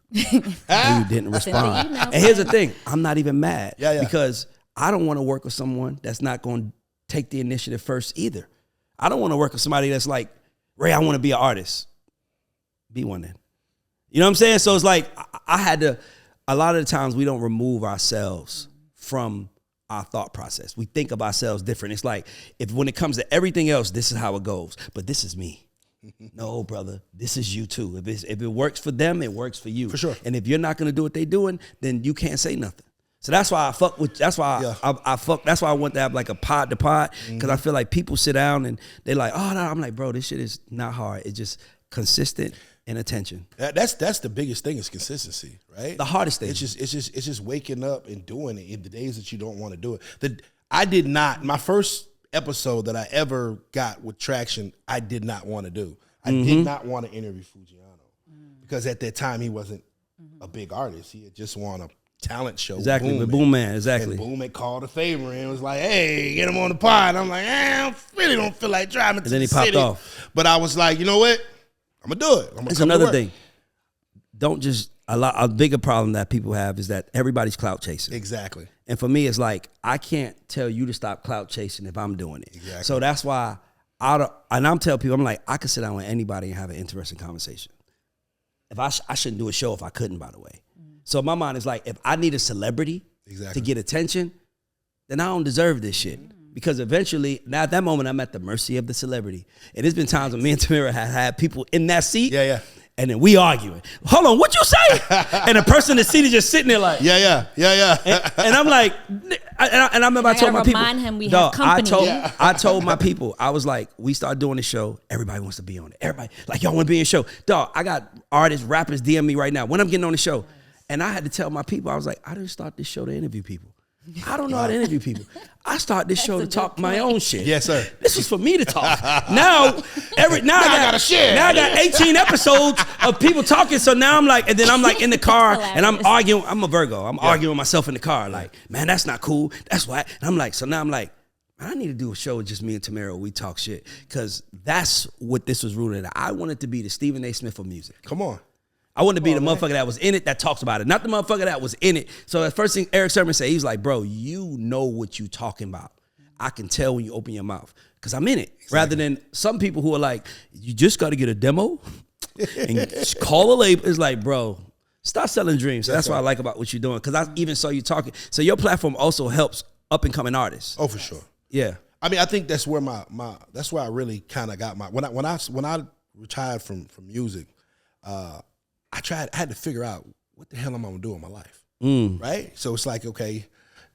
And you didn't respond. And here's the thing. I'm not even mad. Because I don't want to work with someone that's not going to take the initiative first either. I don't want to work with somebody that's like, Ray, I want to be an artist. Be one then. You know what I'm saying? So it's like, I had to, a lot of the times we don't remove ourselves from our thought process. We think of ourselves different. It's like, if when it comes to everything else, this is how it goes. But this is me. No, brother, this is you too. If it works for them, it works for you. For sure. And if you're not going to do what they're doing, then you can't say nothing. So that's why I fuck with, that's why I fuck, that's why I want to have like a pod to pod. Because I feel like people sit down and they're like, oh, no, I'm like, bro, this shit is not hard. It's just consistent and attention. That's the biggest thing is consistency, right? The hardest thing. It's just waking up and doing it in the days that you don't want to do it. I did not, my first episode that I ever got with Traction, I did not want to do. I did not want to interview Fujiano because at that time he wasn't a big artist. He had just won a talent show. Exactly, the Boom Man, exactly. And Boom Man called a favor and was like, hey, get him on the pod. And I'm like, I really don't feel like driving to the city. And then he popped off. But I was like, you know what? I'm going to do it. It's another thing. Don't just, a bigger problem that people have is that everybody's clout chasing. Exactly. And for me, it's like, I can't tell you to stop clout chasing if I'm doing it. Exactly. So that's why, and I'm telling people, I'm like, I could sit down with anybody and have an interesting conversation. If I shouldn't do a show if I couldn't, by the way. So my mind is like, if I need a celebrity to get attention, then I don't deserve this shit. Because eventually, now at that moment, I'm at the mercy of the celebrity. And there's been times when me and Tamira have had people in that seat. And then we arguing. Hold on, what you say? And the person in the seat is just sitting there like. And I'm like, and I remember I told my people. Remind him we have company. I told my people, I was like, we start doing the show. Everybody wants to be on it. Everybody, like, y'all want to be in the show. Dog, I got artists, rappers DM me right now when I'm getting on the show. And I had to tell my people, I was like, I didn't start this show to interview people. I don't know how to interview people. I start this show to talk my own shit. Yes, sir. This was for me to talk. Now I gotta share. Now I got 18 episodes of people talking. So now I'm like, and then I'm like in the car and I'm arguing. I'm a Virgo. I'm arguing with myself in the car. Like, man, that's not cool. That's why. And I'm like, so now I'm like, I need to do a show with just me and Tamara. We talk shit. Because that's what this was rooted in. I wanted to be the Stephen A. Smith of music. Come on. I wanted to be the motherfucker that was in it that talks about it, not the motherfucker that was in it. So the first thing Eric Sermon said, he was like, bro, you know what you talking about. I can tell when you open your mouth because I'm in it. Exactly. Rather than some people who are like, you just got to get a demo and call a label. It's like, bro, stop selling dreams. So that's what I like about what you're doing because I even saw you talking. So your platform also helps up and coming artists. Oh, for sure. Yeah. I mean, I think that's where that's where I really kind of got when I retired from music, I had to figure out what the hell am I gonna do in my life, right? So it's like, okay,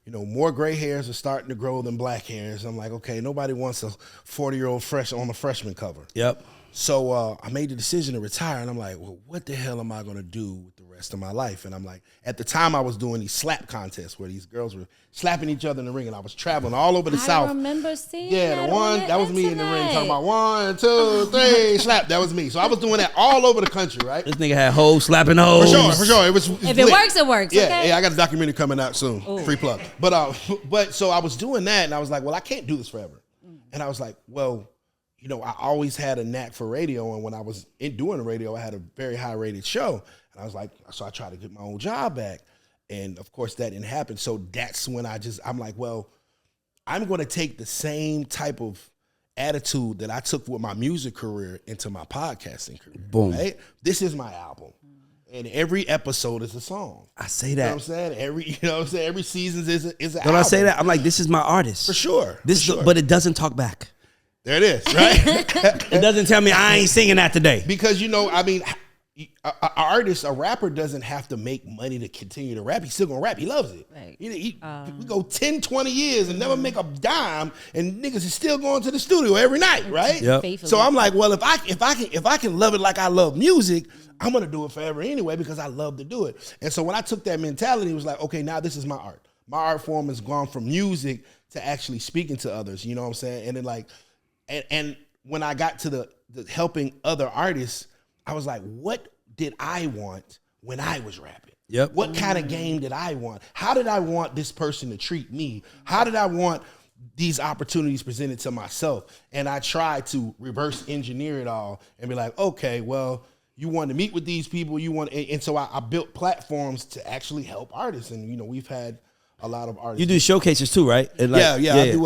you know, more gray hairs are starting to grow than black hairs. I'm like, okay, nobody wants a 40-year-old fresh on a freshman cover. Yep. So I made the decision to retire, and I'm like, well, what the hell am I gonna do with the rest of my life? And I'm like, at the time I was doing these slap contests where these girls were slapping each other in the ring, and I was traveling all over the South. I remember seeing that was me in the ring talking about 1, 2, 3, slap. That was me. So I was doing that all over the country, right? This nigga had hoes slapping hoes. For sure. If it works, it works. Yeah, okay? Yeah. I got a documentary coming out soon. Ooh. Free plug. But so I was doing that, and I was like, well, I can't do this forever. And I was like, well, you know, I always had a knack for radio, and when I was doing the radio, I had a very high-rated show. And I was like, so I tried to get my own job back. And, of course, that didn't happen. So that's when I'm like, well, I'm going to take the same type of attitude that I took with my music career into my podcasting career. Boom. Right? This is my album. And every episode is a song. I say that. You know what I'm saying? Every season is an album. When I say that, I'm like, this is my artist. For sure. But it doesn't talk back. There it is, right? It doesn't tell me I ain't singing that today. Because, you know, I mean, a rapper doesn't have to make money to continue to rap. He's still going to rap. He loves it. Right. We go 10, 20 years and never make a dime, and niggas is still going to the studio every night, right? Yep. So I'm like, well, if I can love it like I love music, I'm going to do it forever anyway because I love to do it. And so when I took that mentality, it was like, okay, now this is my art. My art form has gone from music to actually speaking to others, you know what I'm saying? And then like, and when I got to the helping other artists, I was like, what did I want when I was rapping? Yep. What kind of game did I want? How did I want this person to treat me? How did I want these opportunities presented to myself? And I tried to reverse engineer it all and be like, okay, well, you want to meet with these people, and so I built platforms to actually help artists. And, you know, we've had a lot of artists. You do showcases too, right? And I do. We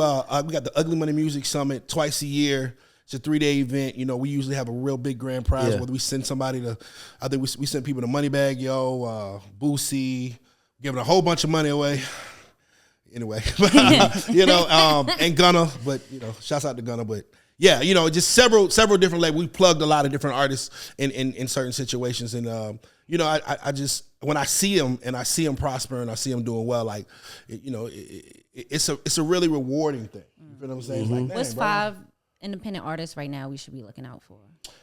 got the Ugly Money Music Summit twice a year. It's a 3-day event. You know, we usually have a real big grand prize. Yeah. Whether we send somebody to, I think we send people to Moneybag Yo, Boosie, giving a whole bunch of money away. Anyway, you know, and Gunna, but you know, shouts out to Gunna, but yeah, you know, just several different labels. We plugged a lot of different artists in certain situations, and you know, I just when I see them and I see them prosper and I see them doing well, like you know, it's a really rewarding thing. You feel what I'm saying? It's like, what's 5 independent artists right now we should be looking out for?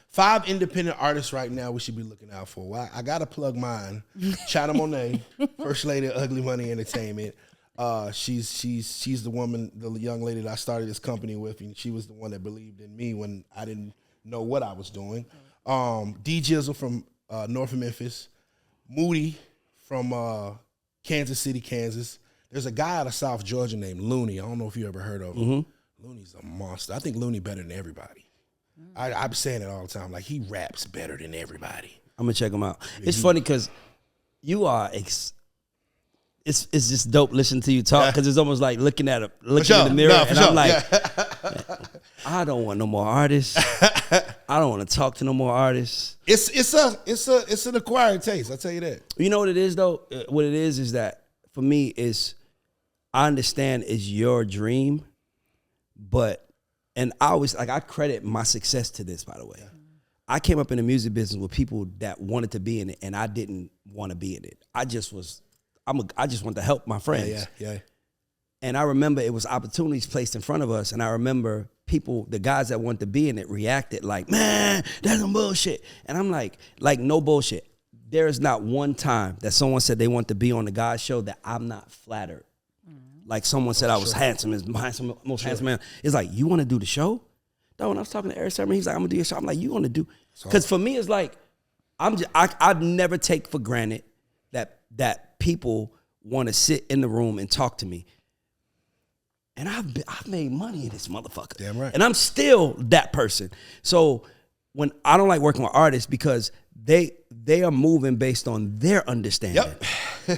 5 independent artists right now we should be looking out for. Well, I gotta plug mine. China Monet, First Lady of Ugly Money Entertainment. She's the woman, the young lady that I started this company with, and she was the one that believed in me when I didn't know what I was doing. D Jizzle from north of Memphis, Moody from Kansas City, Kansas. There's a guy out of South Georgia named Looney. I don't know if you ever heard of him. Looney's a monster. I think Looney better than everybody. I'm saying it all the time. Like, he raps better than everybody. I'm gonna check him out. It's funny because you are. It's just dope listening to you talk because it's almost like looking in the mirror and I'm like, I don't want no more artists. I don't want to talk to no more artists. It's an acquired taste. I'll tell you that. You know what it is though? What it is that for me is I understand it's your dream, and I always I credit my success to this, by the way. I came up in the music business with people that wanted to be in it and I didn't want to be in it. I just want to help my friends. Yeah. And I remember it was opportunities placed in front of us. And I remember the guys that wanted to be in it reacted like, man, that's some bullshit. And I'm like no bullshit. There is not one time that someone said they want to be on the guy's show that I'm not flattered. Like someone said I was handsome, most handsome man. It's like, you want to do the show? No, when I was talking to Eric Sermon, he's like, I'm going to do your show. I'm like, you want to do? Because for me, it's like, I'd never take for granted that people want to sit in the room and talk to me. And I've made money in this motherfucker. Damn right. And I'm still that person. So when I don't like working with artists because they are moving based on their understanding,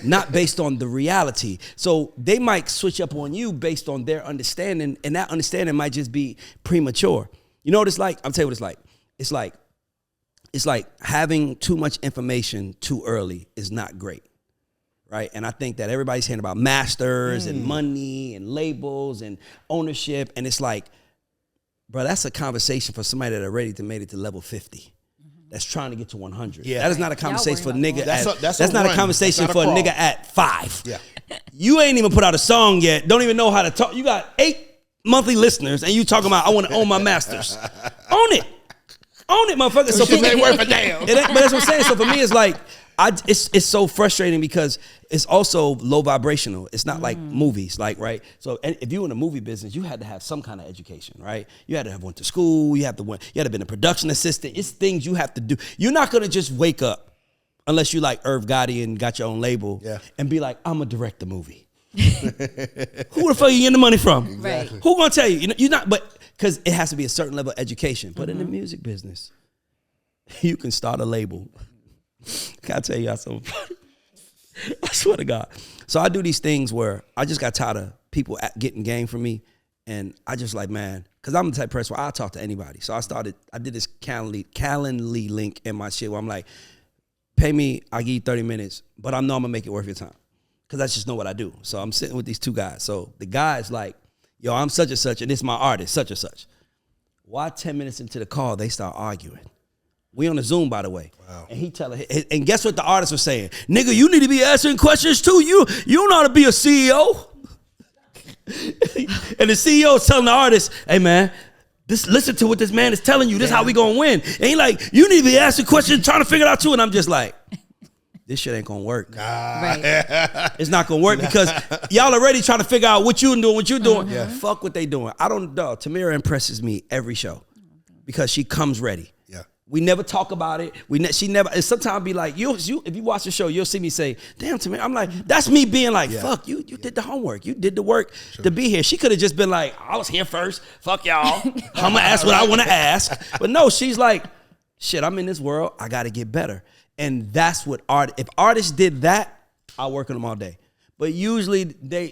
not based on the reality. So they might switch up on you based on their understanding, and that understanding might just be premature. You know what it's like? I'll tell you what it's like. It's like having too much information too early is not great. Right? And I think that everybody's hearing about masters and money and labels and ownership. And it's like, bro, that's a conversation for somebody that are ready to make it to level 50. That's trying to get to 100. Yeah. That is not a conversation for a nigga. That's not run. a conversation That's not for a a nigga crawl. at 5. Yeah. You ain't even put out a song yet. Don't even know how to talk. You got 8 monthly listeners and you talking about, I want to own my masters. Own it. Own it, motherfucker. So Shit ain't worth a damn. But that's what I'm saying. So for me, it's like, it's so frustrating because it's also low vibrational. It's not like movies, like, right? So if you were in the movie business, you had to have some kind of education, right? You had to have went to school. You had to have been a production assistant. It's things you have to do. You're not gonna just wake up unless you like Irv Gotti and got your own label and be like, I'm gonna direct the movie. Who the fuck you getting the money from? Exactly. Who gonna tell you? You're not, but because it has to be a certain level of education. But in the music business, you can start a label. Can I tell y'all something funny? I swear to God. So I do these things where I just got tired of people getting game from me. And I just like, man, because I'm the type of person where I'll talk to anybody. So I did this Calendly link in my shit where I'm like, pay me, I'll give you 30 minutes, but I know I'm going to make it worth your time. Because I just know what I do. So I'm sitting with these 2 guys. So the guy's like, yo, I'm such and such, and this is my artist, such and such. Why 10 minutes into the call, they start arguing? We on the Zoom, by the way. Wow. And he tell her, and guess what the artist was saying? Nigga, you need to be answering questions too. You don't know how to be a CEO. And the CEO is telling the artist, hey man, listen to what this man is telling you. This is how we gonna win. And he like, you need to be asking questions, trying to figure it out too. And I'm just like, this shit ain't gonna work. Right. It's not gonna work because y'all already trying to figure out what you doing. Yeah. Fuck what they doing. Tamira impresses me every show because she comes ready. Yeah. We never talk about it. She never. And sometimes be like, you. If you watch the show, you'll see me say, "Damn, Tamir." I'm like, that's me being like, "Fuck you. You did the homework. You did the work to be here." She could have just been like, "I was here first. Fuck y'all. I'm gonna ask what I want to ask." But no, she's like, "Shit, I'm in this world. I got to get better." And that's what if artists did that, I'll work on them all day. But usually they,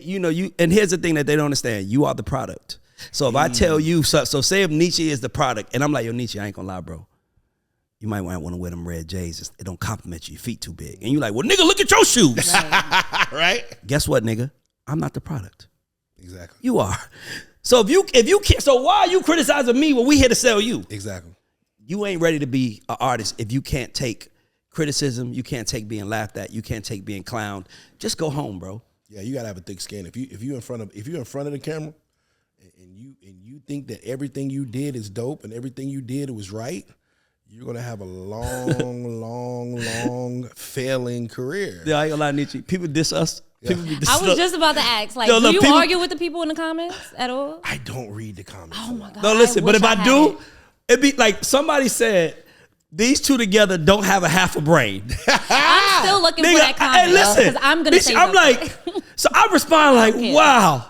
and here's the thing that they don't understand: you are the product. So if I tell you, so say if Nietzsche is the product, and I'm like, "Yo, Nietzsche, I ain't gonna lie, bro. You might want to wear them red J's. It don't compliment you. Your feet too big." And you like, "Well, nigga, look at your shoes." Right? Guess what, nigga? I'm not the product. Exactly. You are. So if you can't, so why are you criticizing me when we here to sell you? Exactly. You ain't ready to be an artist if you can't take criticism. You can't take being laughed at. You can't take being clowned. Just go home, bro. Yeah, you gotta have a thick skin. If you're in front of the camera, and you think that everything you did is dope and everything you did was right, you're gonna have a long failing career. Yeah, I ain't gonna lie, Nietzsche. People diss us. People be diss I was us. just about to ask, like, No, do look, you people- argue with the people in the comments at all? I don't read the comments. Oh my God. No, listen, but wish if I do, hadn't. it'd be like somebody said, these two together don't have a half a brain. I'm still looking for Nigga, that comment. hey, listen, because I'm gonna bitch, say I'm something. like, so I respond like, Okay. wow.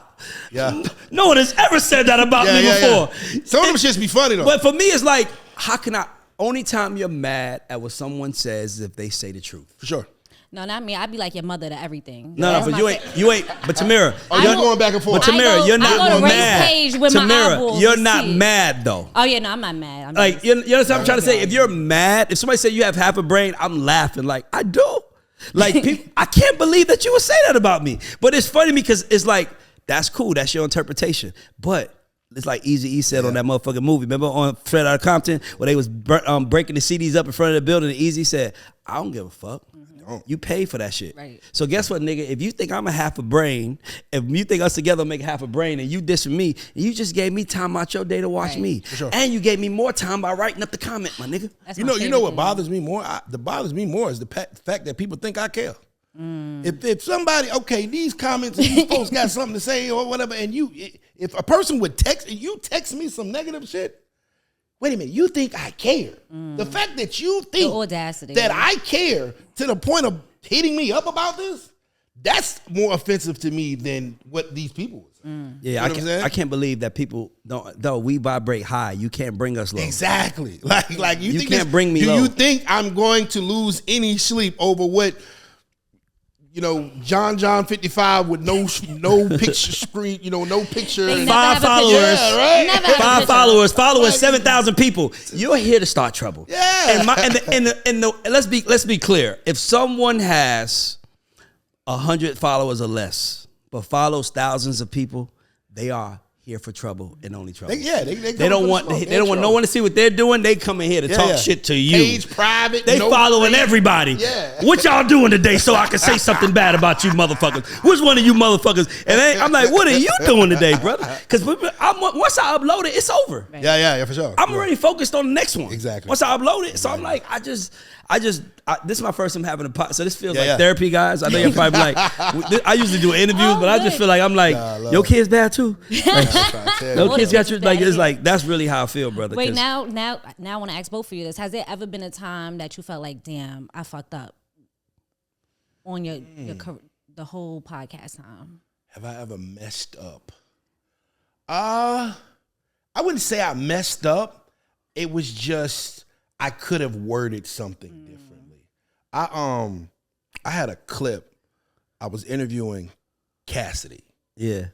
Yeah. No one has ever said that about me before. Some of them shits be funny though. But for me, it's like, how can I? Only time you're mad at what someone says is if they say the truth. For sure. No, not me. I'd be like your mother to everything. No, That's but my you thing. ain't. But Tamira, I You're go- going back and forth. but Tamira, you're I not go to Ray's mad. page with my Tamira, eyeballs you're to not see. mad though. Oh yeah, no, I'm not mad. I'm Like just- you understand what I'm trying to say? If you're mad, if somebody say you have half a brain, I'm laughing like I do. Like people, I can't believe that you would say that about me. But it's funny because it's like that's cool. That's your interpretation. But it's like Eazy-E said on that motherfucking movie. Remember on Fred Out of Compton where they was breaking the CDs up in front of the building and Eazy said, "I don't give a fuck. You pay for that shit." Right. So guess what, nigga? If you think I'm a half a brain, if you think us together make half a brain and you dissing me, you just gave me time out your day to watch Right. me. sure. And you gave me more time by writing up the comment, my nigga. That's You my know favorite what thing. bothers me more? That bothers me more is the fact that people think I care. If somebody, okay, these comments and these folks got something to say or whatever, and if a person would text me some negative shit, wait a minute, you think I care? The fact that you think The audacity. that I care to the point of hitting me up about this, that's more offensive to me than what these people was. Yeah, You know what I'm saying? I can't believe that people don't. Though we vibrate high, you can't bring us low. Exactly. Like you think can't bring me Do low. you think I'm going to lose any sleep over what? John 55 with no picture screen, no picture. They never Five have a followers. picture. Yeah, right? Never have a Five picture. followers, 7,000 people. You're here to start trouble. Yeah. And let's be clear. If someone has 100 followers or less, but follows thousands of people, they are here for trouble and only trouble. They don't want no one to see what they're doing. They come in here to talk shit to you. Page private. They no following friends. everybody. Yeah. What y'all doing today so I can say something bad about you motherfuckers? Which one of you motherfuckers? And I'm like, what are you doing today, brother? Because once I upload it, it's over. Yeah, for sure. I'm already focused on the next one. Exactly. Once I upload it, so I'm like, this is my first time having a podcast, so this feels like yeah. therapy, guys. I know you're probably like, I usually do interviews, but I just feel like I'm like, your kids bad too. Your kids got you. Like it's like that's really how I feel, brother. Wait, 'cause- now I want to ask both of you this. Has there ever been a time that you felt like, damn, I fucked up on your the whole podcast time? Have I ever messed up? I wouldn't say I messed up. It was just I could have worded something differently. I had a clip. I was interviewing Cassidy. Yeah.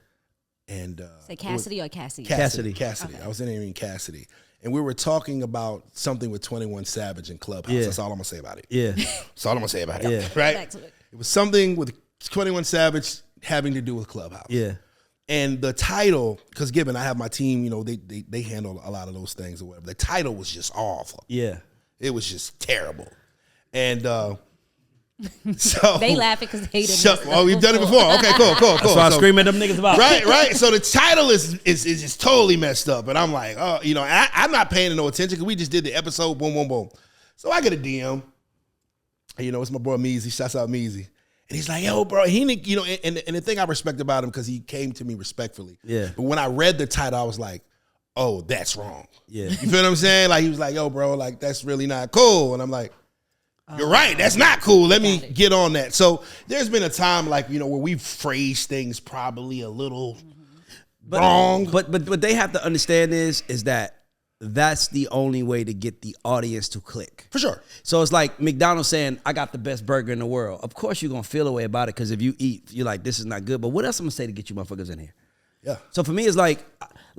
And Say Cassidy or Cassie? Cassidy. I was interviewing Cassidy. And we were talking about something with 21 Savage and Clubhouse. Yeah. That's all I'm gonna say about it. Yeah. That's all I'm gonna say about it. Yeah. Right? Back to it. It was something with 21 Savage having to do with Clubhouse. Yeah. And the title, because given I have my team, they handle a lot of those things or whatever. The title was just awful. Yeah. It was just terrible. And so They laughing because they didn't. Oh, we've done it before. Okay, cool. That's why I scream at them niggas about. Right. So the title is just totally messed up, and I'm like, oh, I'm not paying no attention because we just did the episode, boom, boom, boom. So I get a DM. And, it's my boy Meezy. Shouts out Meezy. And he's like, yo, bro, and the thing I respect about him because he came to me respectfully. Yeah. But when I read the title, I was like, oh, that's wrong. Yeah. You feel what I'm saying? Like he was like, yo, bro, like that's really not cool. And I'm like, you're right, that's not cool. Let me get on that. So there's been a time like, where we've phrased things probably a little wrong. But what they have to understand is that that's the only way to get the audience to click. For sure. So it's like McDonald's saying, I got the best burger in the world. Of course you're going to feel a way about it because if you eat, you're like, this is not good. But what else I'm going to say to get you motherfuckers in here? Yeah. So for me, it's like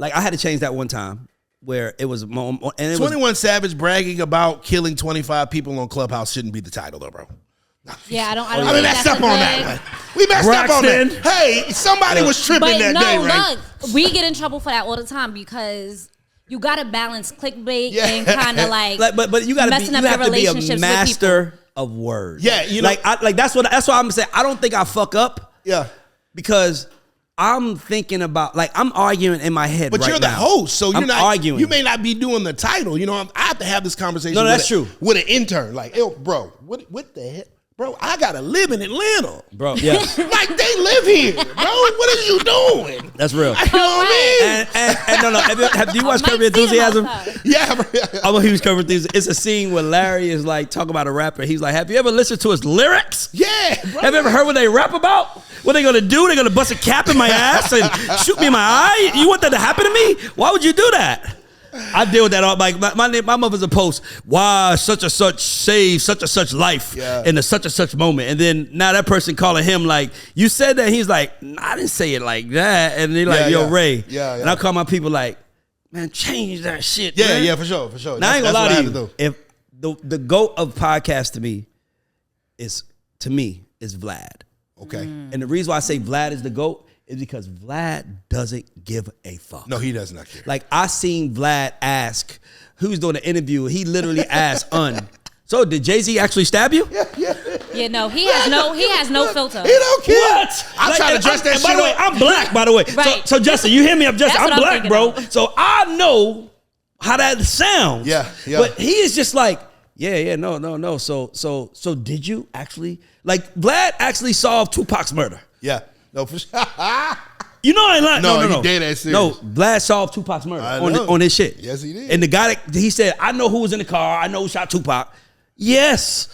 I had to change that one time where it was... And it 21 Savage bragging about killing 25 people on Clubhouse shouldn't be the title though, bro. Yeah, I don't I mean, think messed that's up on that one. We messed up on that. Hey, somebody was tripping But that no, day, right? look, we get in trouble for that all the time because you gotta balance clickbait and kind of like but you gotta messing be, up you your have to be a relationships with master of words. Yeah, that's why I'm saying I don't think I fuck up. Yeah. Because I'm thinking about I'm arguing in my head. But right you're the now. host, so you're I'm not arguing. You may not be doing the title. I have to have this conversation. No, that's true. With an intern, like, yo, bro, what the heck? Bro, I gotta live in Atlanta. Bro, yeah. Like they live here, bro. What are you doing? That's real. You know what I mean? And no. Do you watch might Curb Your see him Enthusiasm? outside. Yeah, bro. I'm a huge Curb Your Enthusiasm. It's a scene where Larry is like talking about a rapper. He's like, have you ever listened to his lyrics? Yeah, bro. Have you ever heard what they rap about? What they gonna do? They're gonna bust a cap in my ass and shoot me in my eye? You want that to happen to me? Why would you do that? I deal with that all. Like my mother's a post. Why such and such saved such and such life in a such and such moment, and then now that person calling him like you said that. He's like, nah, I didn't say it like that, and they're like, yo, Ray. Yeah. And I call my people like, man, change that shit. Yeah, man. yeah, for sure. Now I ain't gonna lie to you. do. If the GOAT of podcast to me is Vlad. Okay. And the reason why I say Vlad is the GOAT is because Vlad doesn't give a fuck. No, he does not care. Like I seen Vlad ask who's doing the interview. He literally asked so did Jay-Z actually stab you? Yeah, no, he has no filter. He don't care. What? I'm trying to dress that shit by the way, up. I'm black, by the way. Right. So Justin, you hear me? I'm Justin. That's what I'm I'm black, thinking bro. of. So I know how that sounds. Yeah. But he is just like, no. So did you actually Vlad actually solved Tupac's murder? Yeah. No, for sure. You know I ain't lying. No, No. he dead ass serious. No, Vlad solved Tupac's murder I know. on his shit. Yes, he did. And the guy that he said, I know who was in the car. I know who shot Tupac. Yes.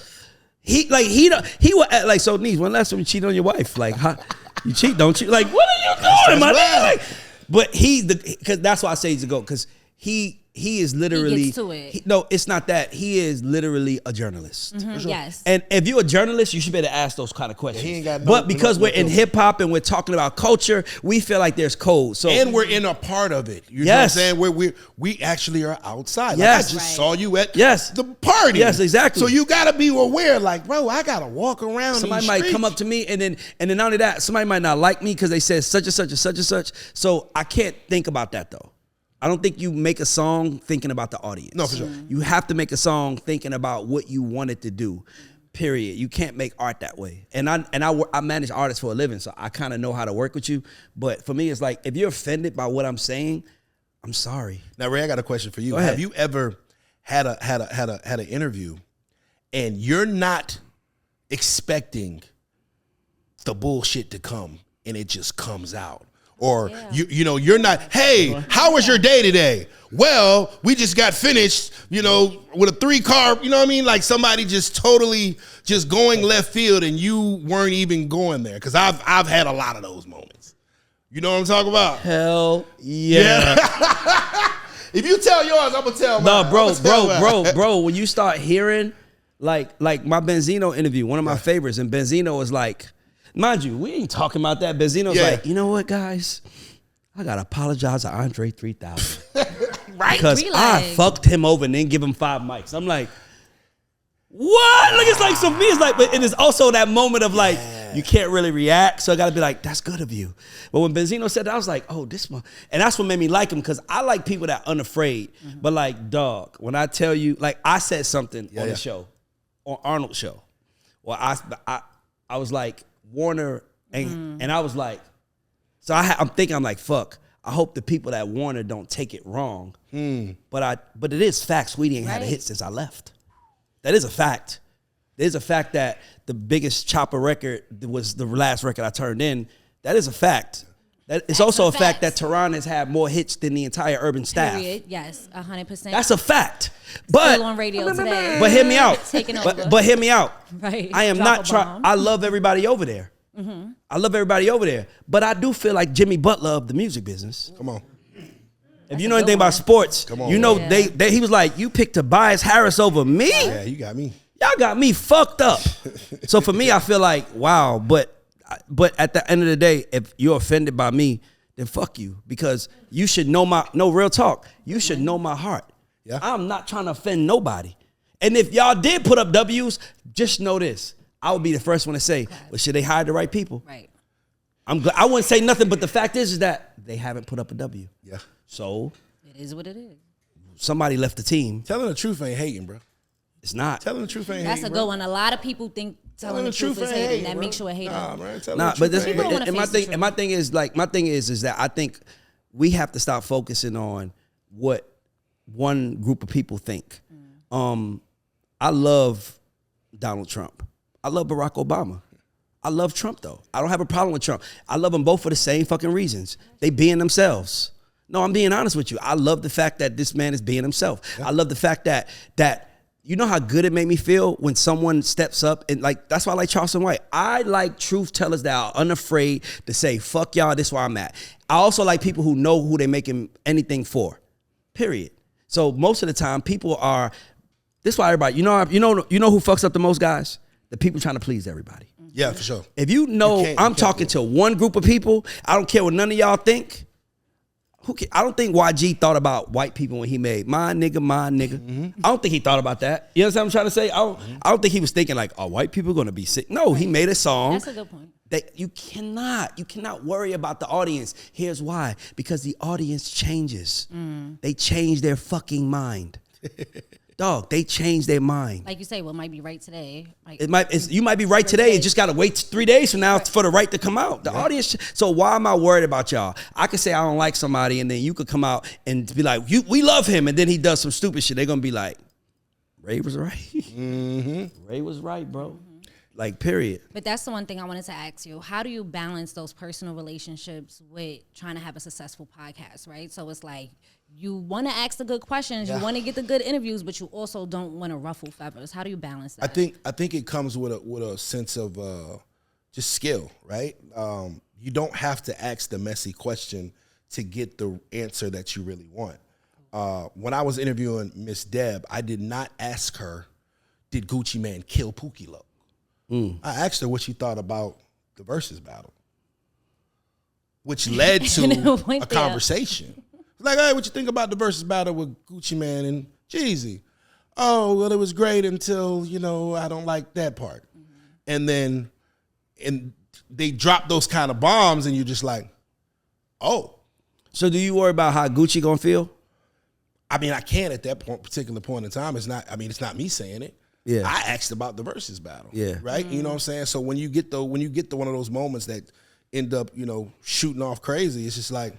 He would act like, so Niece, when last time you cheated on your wife? Like, how, you cheat, don't you? Like, what are you doing, my nigga? Like, but because that's why I say he's a GOAT, because he is literally. He gets to it. No, it's not that. He is literally a journalist. Mm-hmm, yes. And if you're a journalist, you should be able to ask those kind of questions. he ain't got no- but because no we're in filter. hip hop and we're talking about culture, we feel like there's code. So And we're in a part of it. You know what I'm saying? We actually are outside. Like Yes. I just Right. saw you at Yes. the party. Yes, exactly. So you gotta be aware, like, bro, I gotta walk around. somebody these might streets. come up to me and then not only that, somebody might not like me because they said such and such and such and such. So I can't think about that though. I don't think you make a song thinking about the audience. No, for sure. You have to make a song thinking about what you want it to do. Period. You can't make art that way. And I manage artists for a living, so I kind of know how to work with you. But for me, it's like if you're offended by what I'm saying, I'm sorry. Now, Ray, I got a question for you. Go ahead. Have you ever had an interview and you're not expecting the bullshit to come and it just comes out? Or you're not, hey, how was your day today? Well, we just got finished, with a 3-car, you know what I mean? Like somebody just totally just going left field and you weren't even going there. Cause I've had a lot of those moments. You know what I'm talking about? Hell yeah. If you tell yours, I'm gonna tell mine. No, bro, when you start hearing like my Benzino interview, one of my favorites, and Benzino was like, mind you, we ain't talking about that. Benzino's like, you know what, guys? I gotta apologize to Andre 3000. Right? Because I fucked him over and then give him 5 mics. I'm like, what? Like, it's like, so me, it's like, but it is also that moment of like, you can't really react. So I gotta be like, that's good of you. But when Benzino said that, I was like, oh, this one. And that's what made me like him, because I like people that are unafraid. But like, dog, when I tell you, like, I said something on the show, on Arnold's show. Well, I was like, Warner, and I was like, so I'm thinking, I'm like, fuck. I hope the people at Warner don't take it wrong. But it is fact. Sweetie ain't had a hit since I left. That is a fact. There's a fact that the biggest Chopper record was the last record I turned in. That is a fact. It's also a fact that Tehran has had more hits than the entire urban staff. Period. Yes, 100%. That's a fact. But Still on radio today. But hear me out. Taking over. But hear me out. Right. I am Drop not a trying. bomb. I love everybody over there. I love everybody over there. But I do feel like Jimmy Butler of the music business. Come on. If you know anything about sports, Come on, you know yeah. he was like, you picked Tobias Harris over me? Yeah, you got me. Y'all got me fucked up. So for me, I feel like, wow, but at the end of the day, if you're offended by me, then fuck you. Because you should know real talk. You should know my heart. Yeah. I'm not trying to offend nobody. And if y'all did put up W's, just know this. I would be the first one to say, well, should they hire the right people? Right. I'm glad. I wouldn't say nothing, but the fact is that they haven't put up a W. Yeah. So It is what it is. somebody left the team. Telling the truth ain't hating, bro. It's not. Telling the truth ain't That's hating, a good one. A lot of people think telling the truth is hating. That makes you a hater. Nah, man. Nah, but this, People don't wanna and my face the thing, and my thing is that I think we have to stop focusing on what one group of people think. I love Donald Trump. I love Barack Obama. I love Trump though. I don't have a problem with Trump. I love them both for the same fucking reasons. They being themselves. No, I'm being honest with you. I love the fact that this man is being himself. Yeah. I love the fact that you know how good it made me feel when someone steps up and like, that's why I like Charleston White. I like truth tellers that are unafraid to say, fuck y'all, this is where I'm at. I also like people who know who they making anything for, period. So most of the time people are, this is why everybody, you know who fucks up the most, guys? The people trying to please everybody. Yeah, for sure. If you know I'm talking to one group of people, I don't care what none of y'all think. I don't think YG thought about white people when he made my nigga. Mm-hmm. I don't think he thought about that. You understand what I'm trying to say? I don't think he was thinking like, are white people gonna be sick? No, he made a song. That's a good point. That you cannot worry about the audience. Here's why. Because the audience changes. They change their fucking mind. Dog, they change their mind. Like you say, what might be right today. You might be right today. You just got to wait 3 days from now for the right to come out. The audience. So why am I worried about y'all? I could say I don't like somebody, and then you could come out and be like, we love him, and then he does some stupid shit. They're gonna be like, Ray was right. Mm-hmm. Ray was right, bro. Mm-hmm. Like, period. But that's the one thing I wanted to ask you. How do you balance those personal relationships with trying to have a successful podcast, right? So it's like you want to ask the good questions, you want to get the good interviews, but you also don't want to ruffle feathers. How do you balance that? I think it comes with a sense of just skill, right? You don't have to ask the messy question to get the answer that you really want. When I was interviewing Miss Deb, I did not ask her, did Gucci Mane kill Pookie Loc? I asked her what she thought about the versus battle, which led to a conversation. Like, hey, what you think about the versus battle with Gucci Mane and Jeezy? Oh, well, it was great until, I don't like that part. And then they drop those kind of bombs and you're just like, oh. So do you worry about how Gucci gonna feel? I mean, I can't at that particular point in time. It's not me saying it. Yeah. I asked about the versus battle. Yeah. Right? You know what I'm saying? So when you get to one of those moments that end up, shooting off crazy, it's just like,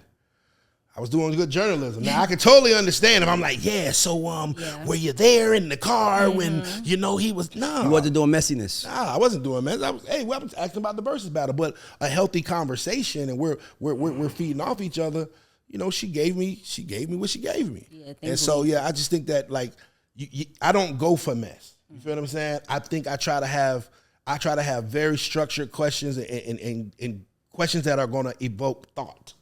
I was doing good journalism. Now I can totally understand if I'm like, were you there in the car when he was? No, you wasn't doing messiness. Nah, I wasn't doing mess. I was asking about the versus battle, but a healthy conversation, and we're feeding off each other. She gave me what she gave me, and so I just think that like I don't go for mess. You feel what I'm saying? I think I try to have very structured questions and questions that are going to evoke thought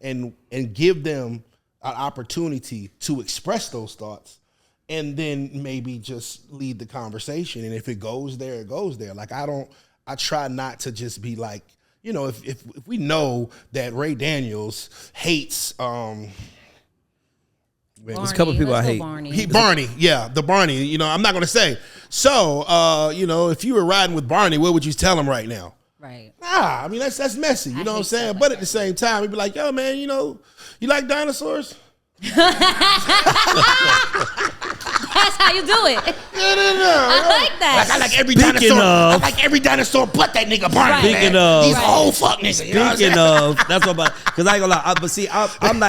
and give them an opportunity to express those thoughts, and then maybe just lead the conversation. And if it goes there, it goes there. Like I try not to just be like, if we know that Ray Daniels hates there's a couple of people I hate. Barney. Barney, the Barney. I'm not gonna say. So, if you were riding with Barney, what would you tell him right now? Right. Nah, I mean that's messy. You know what I'm saying? But at the same time, he'd be like, "Yo, man, you like dinosaurs?" That's how you do it. No. I like that. Like I like every dinosaur. I like every dinosaur, but that nigga Barney. Speaking man. of, he's a whole fuck nigga. Speaking of, that's what about. Because I ain't gonna lie. But see, I'm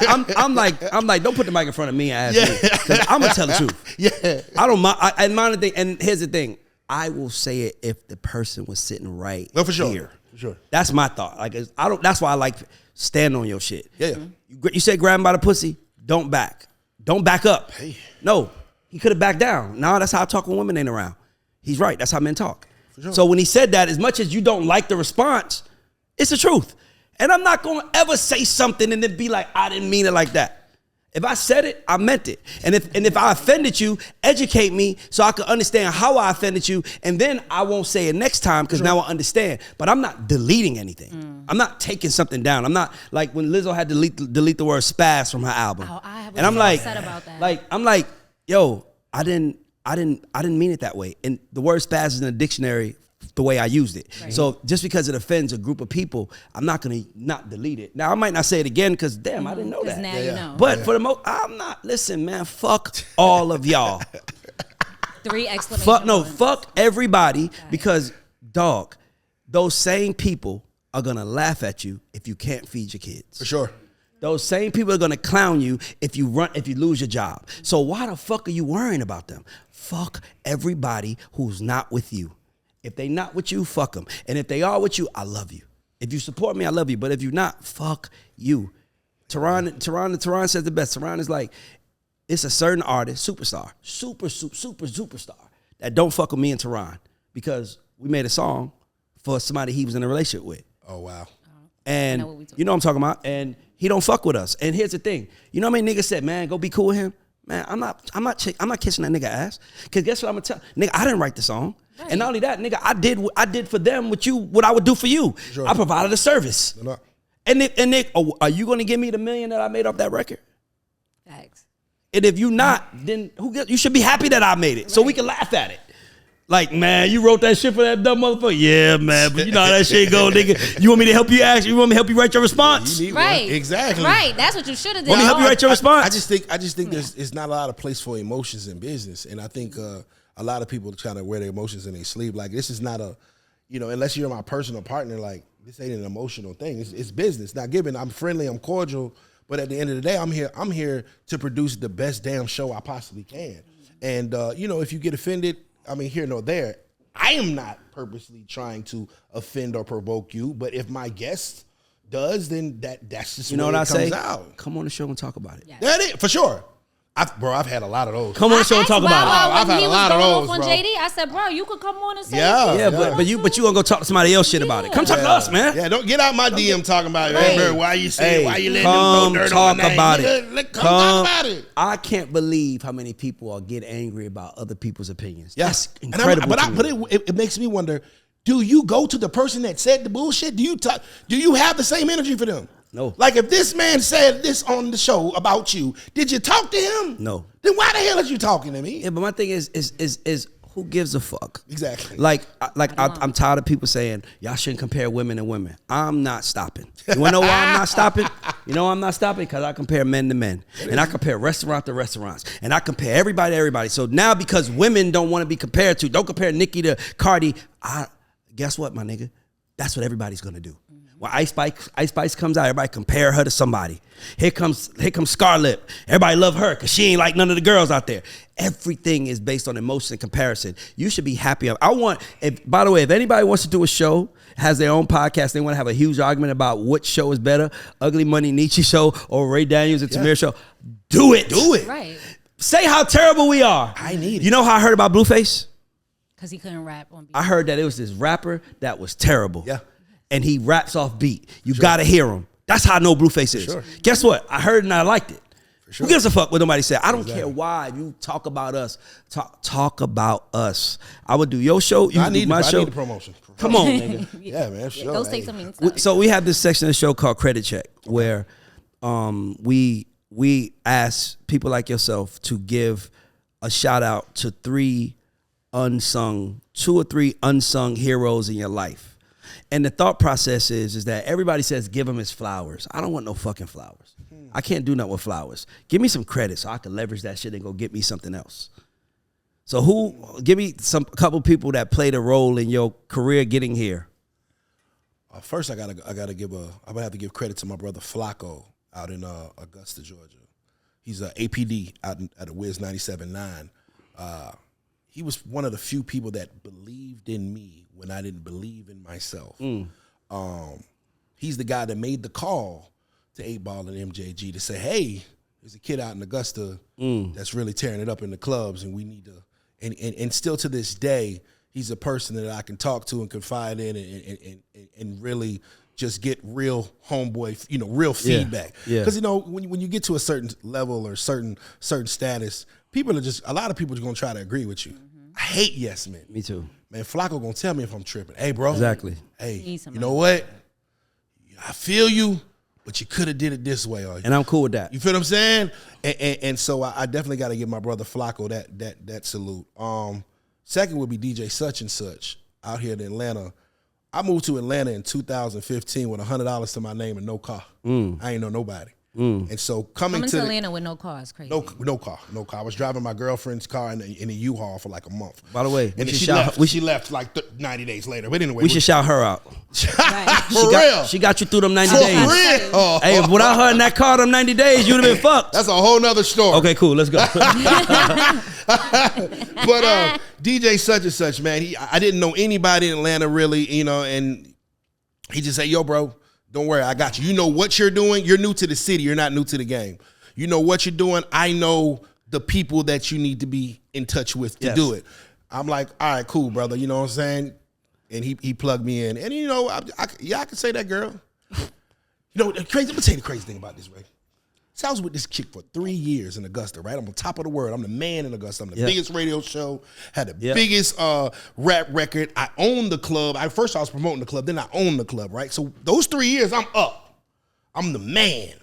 like, don't put the mic in front of me and ask me. Because I'm gonna tell the truth. Yeah. I don't mind. I mind the thing. And here's the thing. I will say it if the person was sitting right for sure. here. For sure. That's my thought. Like I don't. That's why I like stand on your shit. Yeah. You say grab him by the pussy. Don't back. Don't back up. Hey. No, he could have backed down. No, that's how I talk when women ain't around. He's right. That's how men talk. Sure. So when he said that, as much as you don't like the response, it's the truth. And I'm not going to ever say something and then be like, I didn't mean it like that. If I said it, I meant it. And if I offended you, educate me so I can understand how I offended you, and then I won't say it next time because now I understand. But I'm not deleting anything. I'm not taking something down. I'm not like when Lizzo had to delete the word spaz from her album. Oh, I was and I'm like, upset about that. I'm like, yo, I didn't mean it that way. And the word spaz is in the dictionary the way I used it. Right. So just because it offends a group of people, I'm not gonna not delete it. Now I might not say it again because damn, I didn't know that. Now you know. But for the most, I'm not. Listen, man, fuck all of y'all. 3 exclamation points. Fuck everybody because dog, those same people are gonna laugh at you if you can't feed your kids. For sure. Those same people are gonna clown you if you lose your job. So why the fuck are you worrying about them? Fuck everybody who's not with you. If they not with you, fuck them. And if they are with you, I love you. If you support me, I love you. But if you're not, fuck you. Tehran says the best. Tehran is like, it's a certain artist, superstar, super superstar that don't fuck with me and Tehran because we made a song for somebody he was in a relationship with. Oh, wow. And you know what I'm talking about? And he don't fuck with us. And here's the thing. You know how many niggas said, man, go be cool with him? Man, I'm not kissing that nigga ass. Cause guess what I'm gonna tell? Nigga, I didn't write the song. Right. And not only that, nigga, I did for them what I would do for you. Sure. I provided a service. And Nick, are you gonna give me the $1 million that I made off that record? Thanks. And if you not, then you should be happy that I made it. So we can laugh at it. Like, man, you wrote that shit for that dumb motherfucker? Yeah, man, but you know how that shit go, nigga. You want me to help you ask? You want me to help you write your response? You need right. One. Exactly. Right. That's what you should have done. Want me to help you write your response? I just think there's not a lot of place for emotions in business. And I think a lot of people try to wear their emotions in their sleeve. Like, this is not unless you're my personal partner, like, this ain't an emotional thing. It's business. Now, I'm friendly, I'm cordial, but at the end of the day, I'm here to produce the best damn show I possibly can. And, if you get offended, I mean, here nor there, I am not purposely trying to offend or provoke you, but if my guest does, then that's just what I say. Out. Come on the show and talk about it. Yes. That it for sure. I've had a lot of those. Come on the show and talk about it. I've had a lot of those, on bro. JD, I said, bro, you could come on and say but you gonna go talk to somebody else shit about it. Come talk to us, man. Yeah, don't get out my DM talking about it. Hey, why you say why you letting them throw dirt talk on my name? About it. Come talk about it. I can't believe how many people get angry about other people's opinions. Yes, that's incredible. But it makes me wonder, do you go to the person that said the bullshit? Do you have the same energy for them? No. Like if this man said this on the show about you, did you talk to him? No. Then why the hell are you talking to me? Yeah, but my thing is who gives a fuck? Exactly. I'm tired of people saying y'all shouldn't compare women and women. I'm not stopping. You wanna know why I'm not stopping? You know why I'm not stopping? Because I compare men to men. And I compare restaurant to restaurants. And I compare everybody to everybody. So now because women don't want to be compared to, don't compare Nicki to Cardi, guess what, my nigga? That's what everybody's gonna do. When Ice Spice comes out, everybody compare her to somebody. Here comes Scarlett. Everybody love her because she ain't like none of the girls out there. Everything is based on emotion and comparison. You should be happy. By the way, if anybody wants to do a show, has their own podcast, they want to have a huge argument about which show is better, Ugly Money Nietzsche show or Ray Daniels and Tamir show, do it. Do it. Right. Say how terrible we are. I need it. You know how I heard about Blueface? Because he couldn't rap on beat. I heard that it was this rapper that was terrible. Yeah. And he raps off beat. You gotta hear him. That's how I know Blueface is. Sure. Guess what? I heard and I liked it. Sure. Who gives a fuck what nobody said? I don't care why you talk about us. Talk about us. I would do your show. You do my show. I need the promotion. Come on, nigga. Yeah, man. Sure. Go take some inside. So we have this section of the show called Credit Check, where we ask people like yourself to give a shout out to 2 or 3 unsung heroes in your life. And the thought process is that everybody says give him his flowers. I don't want no fucking flowers. I can't do nothing with flowers. Give me some credit so I can leverage that shit and go get me something else. So give me a couple people that played a role in your career getting here. First, I'm gonna have to give credit to my brother Flacco out in Augusta, Georgia. He's a APD out at a Wiz 97.9. He was one of the few people that believed in me when I didn't believe in myself. He's the guy that made the call to 8Ball and MJG to say, hey, there's a kid out in Augusta that's really tearing it up in the clubs, and we need to. And still to this day, he's a person that I can talk to and confide in and really just get real homeboy, real feedback. Because when you get to a certain level or certain status, a lot of people are gonna try to agree with you. I hate yes men. Me too. Man, Flacco gonna tell me if I'm tripping. Hey, bro. Exactly. Hey, you know what? I feel you, but you could have did it this way. And I'm cool with that. You feel what I'm saying? And so I definitely got to give my brother Flacco that salute. Second would be DJ Such and Such out here in Atlanta. I moved to Atlanta in 2015 with $100 to my name and no car. I ain't know nobody. And so coming to Atlanta with no car is crazy. No car. I was driving my girlfriend's car in a U-Haul for like a month. By the way, and she left like 90 days later. But anyway, we should shout her out. For real. She got you through them 90 For days. real. Hey, without her in that car, them 90 days, you'd have been fucked. That's a whole nother story. Okay, cool. Let's go. But DJ Such and Such, man, I didn't know anybody in Atlanta really, and he just said, yo, bro, don't worry, I got you. You know what you're doing. You're new to the city. You're not new to the game. You know what you're doing. I know the people that you need to be in touch with to do it. I'm like, all right, cool, brother. You know what I'm saying? And he plugged me in. And, I can say that, girl. Crazy. I'm going to tell you the crazy thing about this, Ray. So I was with this chick for 3 years in Augusta, right? I'm on top of the world. I'm the man in Augusta. I'm the biggest radio show, had the biggest rap record. I owned the club. First I was promoting the club, then I owned the club, right? So those 3 years, I'm up. I'm the man.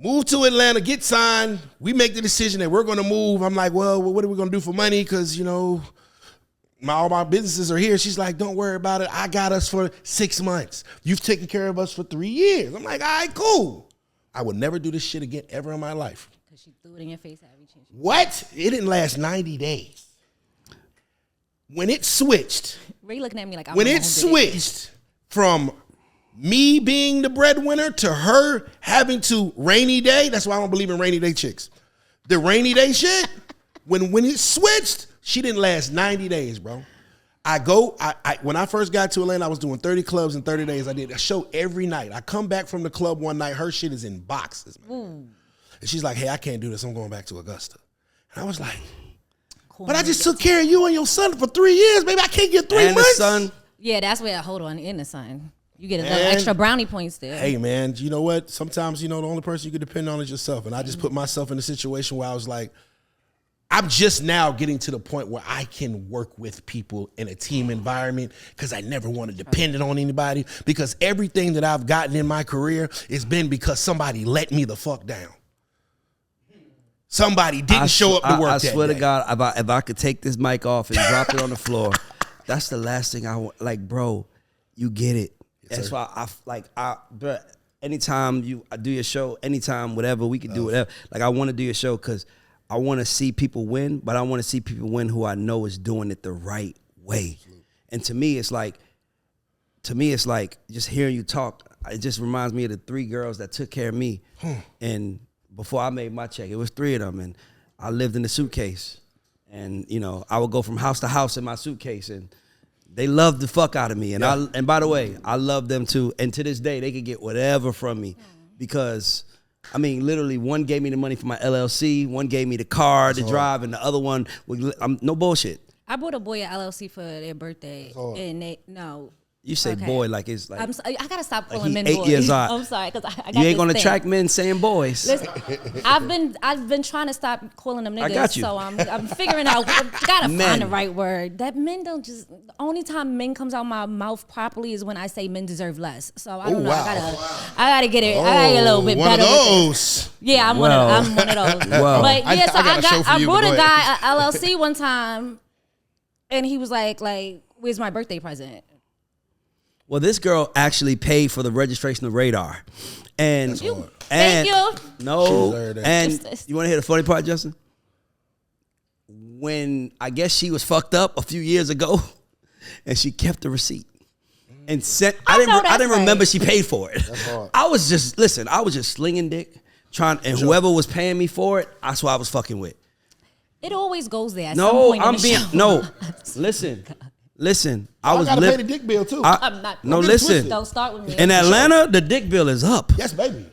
Move to Atlanta, get signed. We make the decision that we're going to move. I'm like, well, what are we going to do for money? Because, all my businesses are here. She's like, don't worry about it. I got us for 6 months. You've taken care of us for 3 years. I'm like, all right, cool. I would never do this shit again ever in my life. Because she threw it in your face every chance. What? It didn't last 90 days. When it switched. Ray looking at me like I'm when it switched from me being the breadwinner to her having to rainy day. That's why I don't believe in rainy day chicks. The rainy day shit. when it switched, she didn't last 90 days, bro. When I first got to Atlanta, I was doing 30 clubs in 30 days. I did a show every night. I come back from the club one night, her shit is in boxes, man. And she's like, hey, I can't do this. I'm going back to Augusta. And I was like, but I just took care of you and your son for 3 years, baby. I can't get 3 months. And the son. Yeah, that's where, hold on, in the sun. You get a little extra brownie points there. Hey, man, you know what? Sometimes, the only person you can depend on is yourself. And I just put myself in a situation where I was like, I'm just now getting to the point where I can work with people in a team environment because I never want to depend on anybody, because everything that I've gotten in my career has been because somebody let me the fuck down. Somebody didn't show up to work that day. I swear to God, if I could take this mic off and drop it on the floor, that's the last thing I want. Like, bro, you get it. Yes, that's why but anytime I do your show, anytime, whatever, we can do whatever. Like, I want to do your show because I want to see people win, but I want to see people win who I know is doing it the right way. Absolutely. And to me, it's like just hearing you talk, it just reminds me of the 3 girls that took care of me. And before I made my check, it was 3 of them, and I lived in a suitcase. And, I would go from house to house in my suitcase, and they loved the fuck out of me. And and by the way, I love them too. And to this day, they could get whatever from me because, literally, one gave me the money for my LLC, one gave me the car to drive, and the other one, no bullshit. I bought a boy an LLC for their birthday, and You say boy like it's like. I gotta stop calling men 8 boys. years old. I'm sorry, because I got you ain't gonna thing. attract men saying boys. Listen, I've been trying to stop calling them niggas. I got you. So I'm figuring out. Gotta find the right word. That men don't just. The only time men comes out my mouth properly is when I say men deserve less. So I don't know. Wow. I gotta get it. I gotta get a little bit better. One of those. Yeah, I'm one of those. Well, but yeah, so I brought a go guy a LLC one time, and he was like, "Where's my birthday present?" Well, this girl actually paid for the registration of Radar. And Thank you. No. And you want to hear the funny part, Justin? When I guess she was fucked up a few years ago, and she kept the receipt and sent. I didn't remember she paid for it. I was just slinging dick, and whoever was paying me for it, that's who I was fucking with. It always goes there. At some point in the show. Listen. Listen, I I was gotta pay the living. dick bill too. I'm not. No, get listen. twisted. Don't start with me. In Atlanta, the dick bill is up. Yes, baby.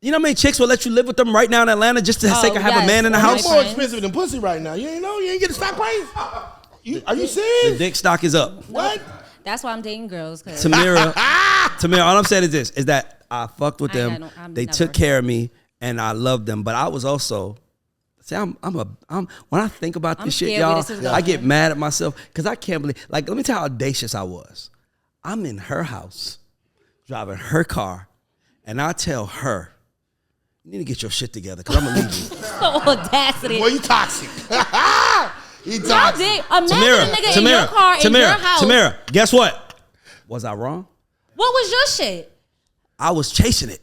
You know how many chicks will let you live with them right now in Atlanta just to the sake of have a yes. man in the Well, house? It's more expensive than pussy right now. You ain't know? You ain't get a stock price? Are you The serious? dick stock is up. What? That's why I'm dating girls. Cause Tamira, all I'm saying is this: is that I fucked with I ain't them. got no- I'm They never- took care of me, and I loved them. But I was also. See, I'm when I think about I'm this shit, scared where y'all, this is I get going. mad at myself because I can't believe. Like, let me tell you how audacious I was. I'm in her house, driving her car, and I tell her, "You need to get your shit together because I'm gonna leave you." the audacity. Boy, you toxic. You Y'all toxic. did. Imagine a nigga in your car in your house. Tamira, guess what? Was I wrong? What was your shit? I was chasing it,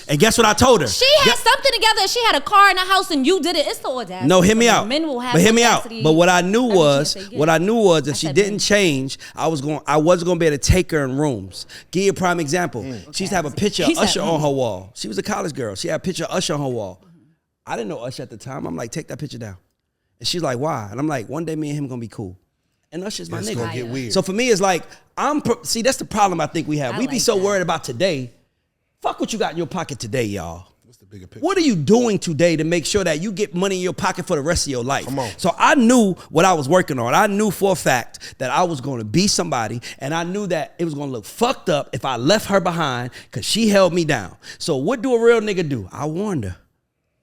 and guess what I told her? She had something together. She had a car in the house and you did it. It's the audacity. No, hear me out. Men will have but hear me out. audacity But what I knew every was, chance they get. if she said didn't men. change, I wasn't gonna be able to take her in rooms. Give you a prime example. She used to have a picture of He said, Usher on her wall. She was a college girl. She had a picture of Usher on her wall. I didn't know Usher at the time. I'm like, take that picture down. And she's like, why? And I'm like, one day me and him gonna be cool. And Usher's my It's nigga. gonna get weird. So for me, it's like see, that's the problem I think we have. I We be like so that. worried about today. Fuck what you got in your pocket today, y'all. What's the bigger picture? What are you doing today to make sure that you get money in your pocket for the rest of your life? Come on. So I knew what I was working on. I knew for a fact that I was going to be somebody, and I knew that it was going to look fucked up if I left her behind because she held me down. So what do a real nigga do? I warned her.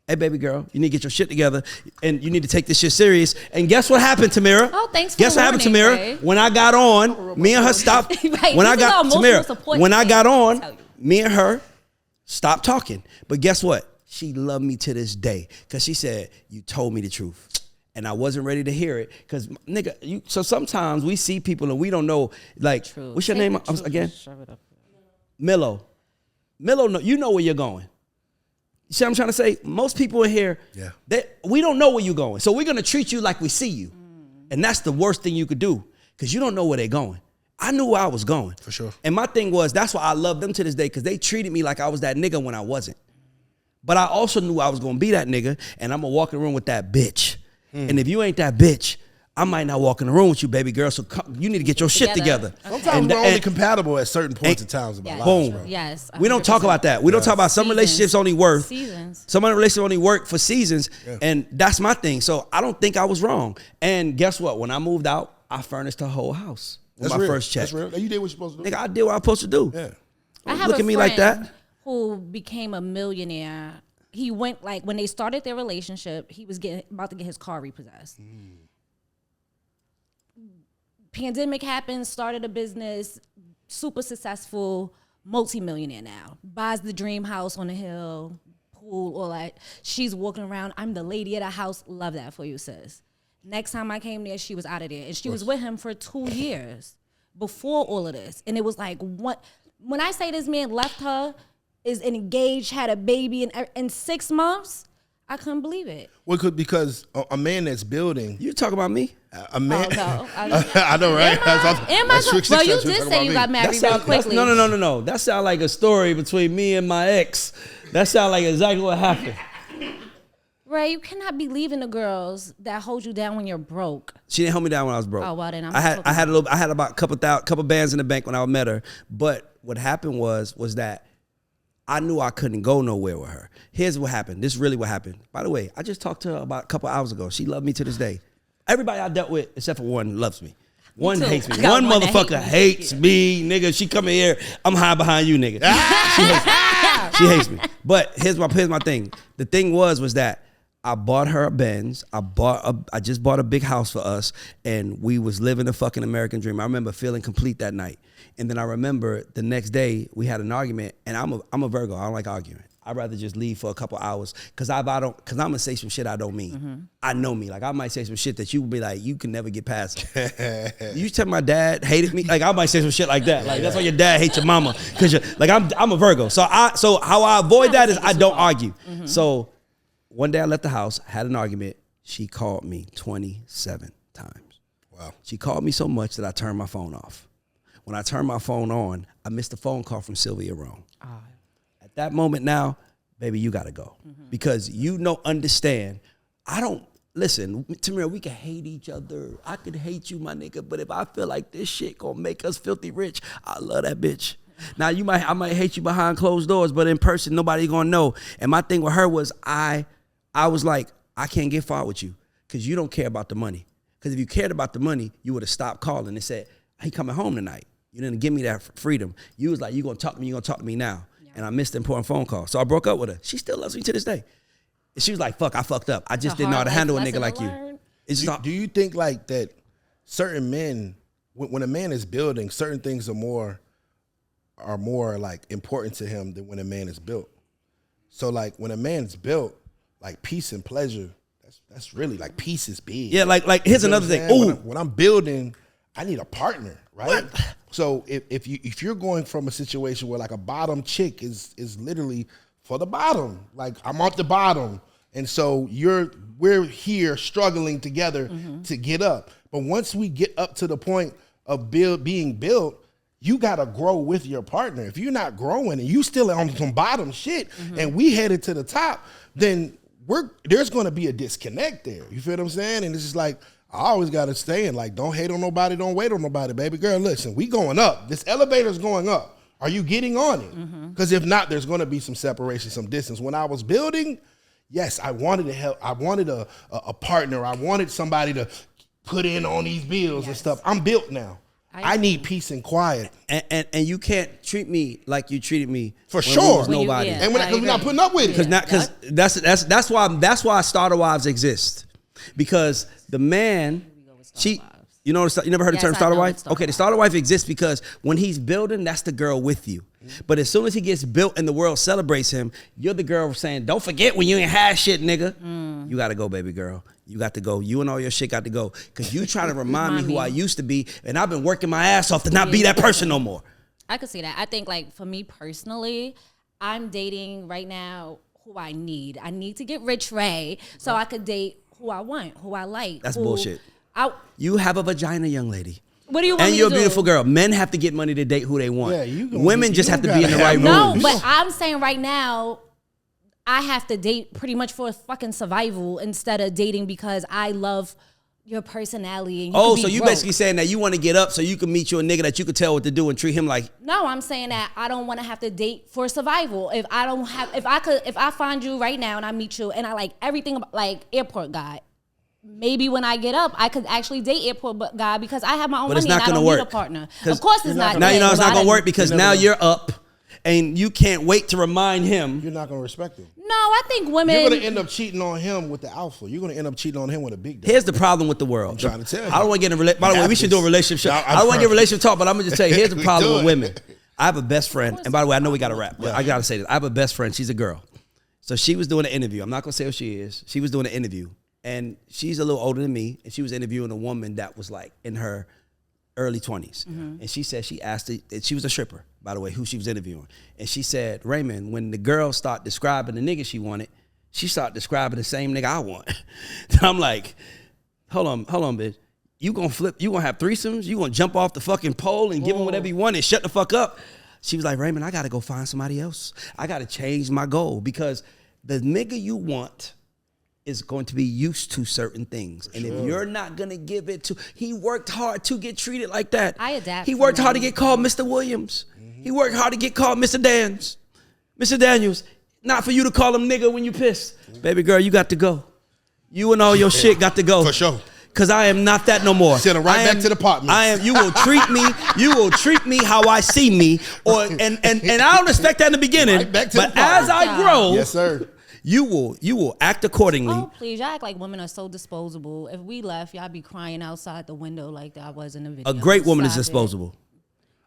Hey, baby girl, you need to get your shit together, and you need to take this shit serious. And guess what happened, Tamira? Oh, thanks for Guess what happened, warning, Tamira? Ray. When I got on, me and her stopped. Right, When this I is got our emotional Tamira, support when I thing, got I on, tell you. me and her stopped talking. But guess what? She loved me to this day because she said, you told me the truth. And I wasn't ready to hear it because, nigga, so sometimes we see people and we don't know, like, True. what's your Say name the truth again? and shove it up. Milo. Milo, you know where you're going. You see what I'm trying to say? Most people in here, Yeah. we don't know where you're going. So we're going to treat you like we see you. And that's the worst thing you could do because you don't know where they're going. I knew where I was going. For sure. And my thing was, that's why I love them to this day because they treated me like I was that nigga when I wasn't. But I also knew I was going to be that nigga and I'm going to walk in the room with that bitch. And if you ain't that bitch, I might not walk in the room with you, baby girl. So you need to get your shit Together. together. Okay. Sometimes we're And- only compatible at certain points in times of our Yes. lives, Boom. bro. Yes. We don't talk 100%. about that. We don't talk about some Seasons. relationships only work. Seasons. Some other relationships only work for seasons. And that's my thing. So I don't think I was wrong. And guess what? When I moved out, I furnished the whole house with That's my real. first check. That's real. You did what you're supposed to do. Nigga, I did what I was supposed to do. Yeah. I have Look a at me like friend that. who became a millionaire. He went like when they started their relationship, he was about to get his car repossessed. Pandemic happened, started a business, super successful, multi-millionaire now. Buys the dream house on the hill, pool, all that. She's walking around. I'm the lady of the house. Love that for you, sis. Next time I came there, she was out of there. And she was with him for 2 years before all of this. And it was like, what? When I say this man left her, is engaged, had a baby in 6 months, I couldn't believe it. Well, because a man that's building, You talk about me? a man. Oh, no. I know, right? Am I? Well, you did say you got married real quickly. No. That sounds like a story between me and my ex. That sounds like exactly what happened. Ray, you cannot be leaving the girls that hold you down when you're broke. She didn't hold me down when I was broke. Oh, well, then I'm I talking had about a couple bands in the bank when I met her. But what happened was that I knew I couldn't go nowhere with her. Here's what happened. This is really what happened. By the way, I just talked to her about a couple hours ago. She loved me to this day. Everybody I dealt with, except for one, loves me. One too. hates me. I got One one that motherfucker hates me, nigga. She come in here, I'm high behind you, nigga. She hates me. But here's my thing. The thing was that I bought her a Benz. I just bought a big house for us, and we was living the fucking American dream. I remember feeling complete that night. And then I remember the next day we had an argument, and I'm a Virgo. I don't like arguing. I'd rather just leave for a couple hours because I'm gonna say some shit I don't mean. Mm-hmm. I know me. Like I might say some shit that you would be like, you can never get past. You tell my dad hated me. Like I might say some shit like that. Like that's why your dad hates your mama because like I'm a Virgo. So how I avoid that is I don't argue. Mm-hmm. So one day I left the house, had an argument. She called me 27 times. Wow. She called me so much that I turned my phone off. When I turned my phone on, I missed a phone call from Sylvia Rome. At that moment now, baby, you gotta go. Because understand, I don't listen, Tamir, we can hate each other. I could hate you, my nigga, but if I feel like this shit gonna make us filthy rich, I love that bitch. Now I might hate you behind closed doors, but in person, nobody gonna know. And my thing with her was I was like, I can't get far with you because you don't care about the money. Because if you cared about the money, you would have stopped calling and said, he coming home tonight. You didn't give me that freedom. You was like, you gonna talk to me now. Yeah. And I missed the important phone call. So I broke up with her. She still loves me to this day. And she was like, fuck, I fucked up. I just didn't know how to handle a nigga like you. Do you think like that certain men, when a man is building, certain things are more like important to him than when a man is built? So like when a man's built, like peace and pleasure, that's really like peace is big. Yeah, like here's another thing. Ooh, when I'm building, I need a partner, right? What? So if you're going from a situation where like a bottom chick is literally for the bottom, like I'm off the bottom, and so we're here struggling together to get up. But once we get up to the point of being built, you gotta grow with your partner. If you're not growing and you still on some bottom shit, and we headed to the top, then there's gonna be a disconnect there. You feel what I'm saying? And it's just like, I always gotta stay in, like, don't hate on nobody, don't wait on nobody, baby girl. Listen, we going up. This elevator's going up. Are you getting on it? Because if not, there's gonna be some separation, some distance. When I was building, yes, I wanted to help. I wanted a partner. I wanted somebody to put in on these bills and stuff. I'm built now. I need peace and quiet. And you can't treat me like you treated me for sure. Nobody. And we're not putting up with it. Because that's why starter wives exist. Because the man, you never heard the term starter wife? Okay, the starter wife exists because when he's building, that's the girl with you. But as soon as he gets built and the world celebrates him, you're the girl saying, don't forget when you ain't had shit, nigga. You got to go, baby girl. You got to go. You and all your shit got to go. Because you trying to remind me who I used to be, and I've been working my ass off to not be that person no more. I could see that. I think, like, for me personally, I'm dating right now who I need. I need to get rich, Ray, so I could date who I want, who I like. That's bullshit. You have a vagina, young lady. What do you want and me you're to a do? beautiful girl. Men have to get money to date who they want. Yeah, women just have to be in the right room. No, but I'm saying right now, I have to date pretty much for fucking survival instead of dating because I love your personality. And so you basically saying that you want to get up so you can meet you a nigga that you could tell what to do and treat him like. No, I'm saying that I don't want to have to date for survival. If I find you right now and I meet you and I like everything about, like, airport guy. Maybe when I get up, I could actually date airport guy because I have my own money and I don't need a partner. Of course it's not. Now you know it's not going to work because now you're up and you can't wait to remind him. You're not going to respect him. No, I think women. You're going to end up cheating on him with the alpha. You're going to end up cheating on him with a big dog. Here's the problem with the world. I'm trying to tell you. I don't want to get in a relationship. By the way, we should do a relationship. I don't want to get a relationship talk, but I'm going to just tell you, here's the problem with women. I have a best friend. And by the way, I know we got to wrap, but I got to say this. I have a best friend. She's a girl. So she was doing an interview. I'm not going to say who she is. She was doing an interview. And she's a little older than me, and she was interviewing a woman that was like in her early 20s. And she said she asked it, she was a stripper, by the way, who she was interviewing. And she said, Raymond, when the girl start describing the nigga she wanted, she started describing the same nigga I want. I'm like, hold on, bitch. You gonna flip, you gonna have threesomes? You gonna jump off the fucking pole and give him whatever you want and shut the fuck up? She was like, Raymond, I gotta go find somebody else. I gotta change my goal because the nigga you want is going to be used to certain things. And if you're not going to give it to, he worked hard to get treated like that. I adapt. He worked hard to get called Mr. Williams. He worked hard to get called Mr. Daniels. Not for you to call him nigga when you pissed. Baby girl, you got to go. You and all your shit got to go. For sure. Cause I am not that no more. Send him back to the apartment. You will treat me how I see me. And I don't expect that in the beginning. Right back to but the as I grow, yes, sir. You will act accordingly. Oh, please. Y'all act like women are so disposable. If we left, y'all be crying outside the window like that was in the video. A great woman is Stop disposable.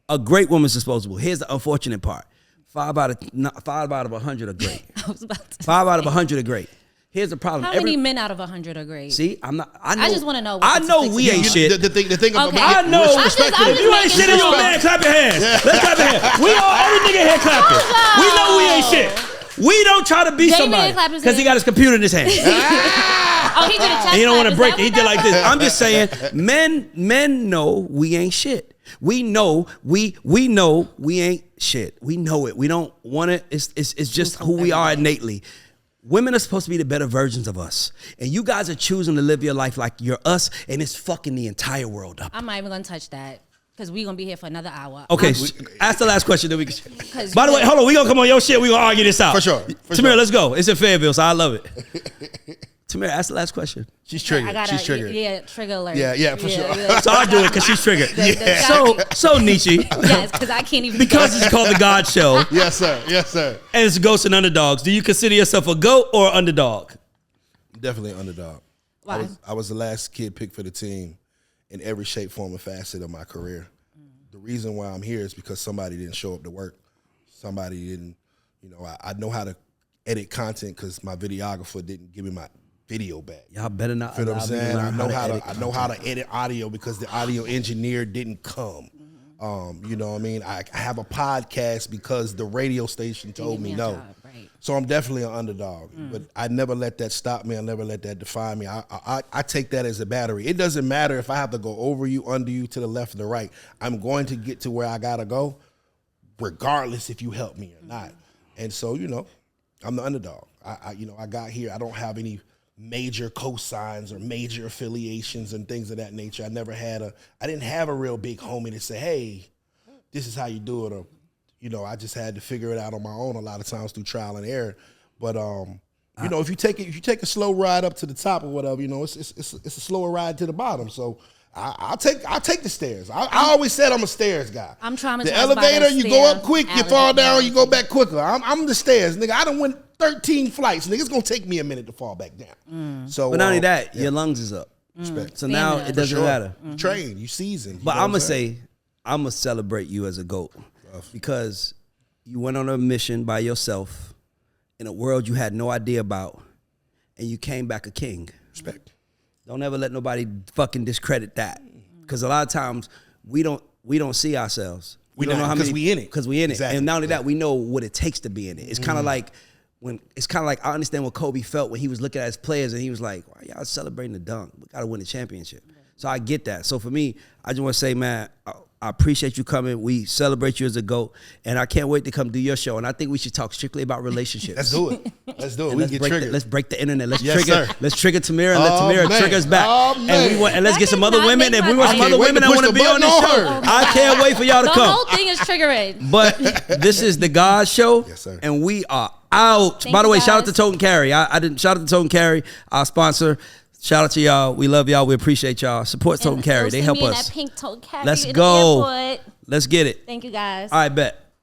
A great woman is disposable. Here's the unfortunate part. 5 out of 100 are great. I was about to 5 out of 100 are great. Here's the problem. How many men out of 100 are great? See, I'm not. I just want to know. I know we ain't shit. The thing about Okay. I know. I'm just You ain't shit in your man. Clap your hands. Let's clap your hands. We all every nigga here clapping. We know we ain't shit. We don't try to be somebody because he got his computer in his hand. Oh, he did a chest And he don't want to clap. break it. He did like this. I'm just saying, men know we ain't shit. We know we ain't shit. We know it. We don't want it. It's just who we are innately. Women are supposed to be the better versions of us. And you guys are choosing to live your life like you're us, and it's fucking the entire world up. I'm not even gonna touch that because we're gonna be here for another hour. Okay, ask the last question, then we can. 'Cause By the way, hold on, we gonna come on your shit. We gonna argue this out For sure. Tamira, let's go. It's in Fayetteville, so I love it. Tamira, ask the last question. She's triggered. She's triggered. Yeah, trigger alert. Yeah, for sure. So I'll do it because she's triggered. The So Nietzsche, yes, because I can't even. because it's called the God Show, Yes, sir. Yes, sir. and it's ghosts and underdogs. Do you consider yourself a goat or underdog? Definitely an underdog. Why? I was the last kid picked for the team in every shape, form, and facet of my career. The reason why I'm here is because somebody didn't show up to work. Somebody didn't, I know how to edit content because my videographer didn't give me my video back. Y'all better not. You know what I'm saying? I know how edit to edit audio because the audio engineer didn't come. You know what I mean? I have a podcast because the radio station told me no. Right. So I'm definitely an underdog, but I never let that stop me. I never let that define me. I take that as a battery. It doesn't matter if I have to go over you, under you, to the left or the right. I'm going to get to where I gotta go, regardless if you help me or not. And so, I'm the underdog. I got here. I don't have any major cosigns or major affiliations and things of that nature. I didn't have a real big homie to say, hey, this is how you do it, or I just had to figure it out on my own a lot of times through trial and error. But if you take a slow ride up to the top or whatever, it's a slower ride to the bottom. So I'll take the stairs. I always said I'm a stairs guy. I'm traumatized. The elevator, by the you stair go up quick, you fall allergy. down, you go back quicker. I'm the stairs, nigga. I done went 13 flights, nigga. It's gonna take me a minute to fall back down. So, But not only that, your lungs is up. respect. So now Famous. it doesn't matter. You train, you season. But I'm gonna say, I'm gonna celebrate you as a GOAT because you went on a mission by yourself in a world you had no idea about, and you came back a king. Respect. Don't ever let nobody fucking discredit that, because a lot of times we don't see ourselves. We don't don't, know how 'cause many we in it. because we in it, Exactly. and not only that, we know what it takes to be in it. It's kind of like I understand what Kobe felt when he was looking at his players and he was like, "Why y'all celebrating the dunk? We gotta win the championship." So I get that. So for me, I just want to say, man, I appreciate you coming. We celebrate you as a GOAT, and I can't wait to come do your show. And I think we should talk strictly about relationships. Let's do it. Let's do it. And We let's get break triggered. let's break the internet. Let's Yes, trigger. sir. Let's trigger Tamira and let Oh, Tamira man. trigger us back. Oh, and man. let's get some That other did women. not If we make want my some day. other Wait women to that push want to the be on this button show, on her. I can't wait for y'all to The come. whole thing is triggering. But this is the God Show. Yes, sir. And we are out. Thank By the you, way, shout out guys. to Tote and Carry. I didn't shout out to Tote and Carry, our sponsor. Shout out to y'all. We love y'all. We appreciate y'all. Support Tote and Carry. They help us. That pink tote carry Let's in go. The airport. Let's get it. Thank you guys. All right, bet.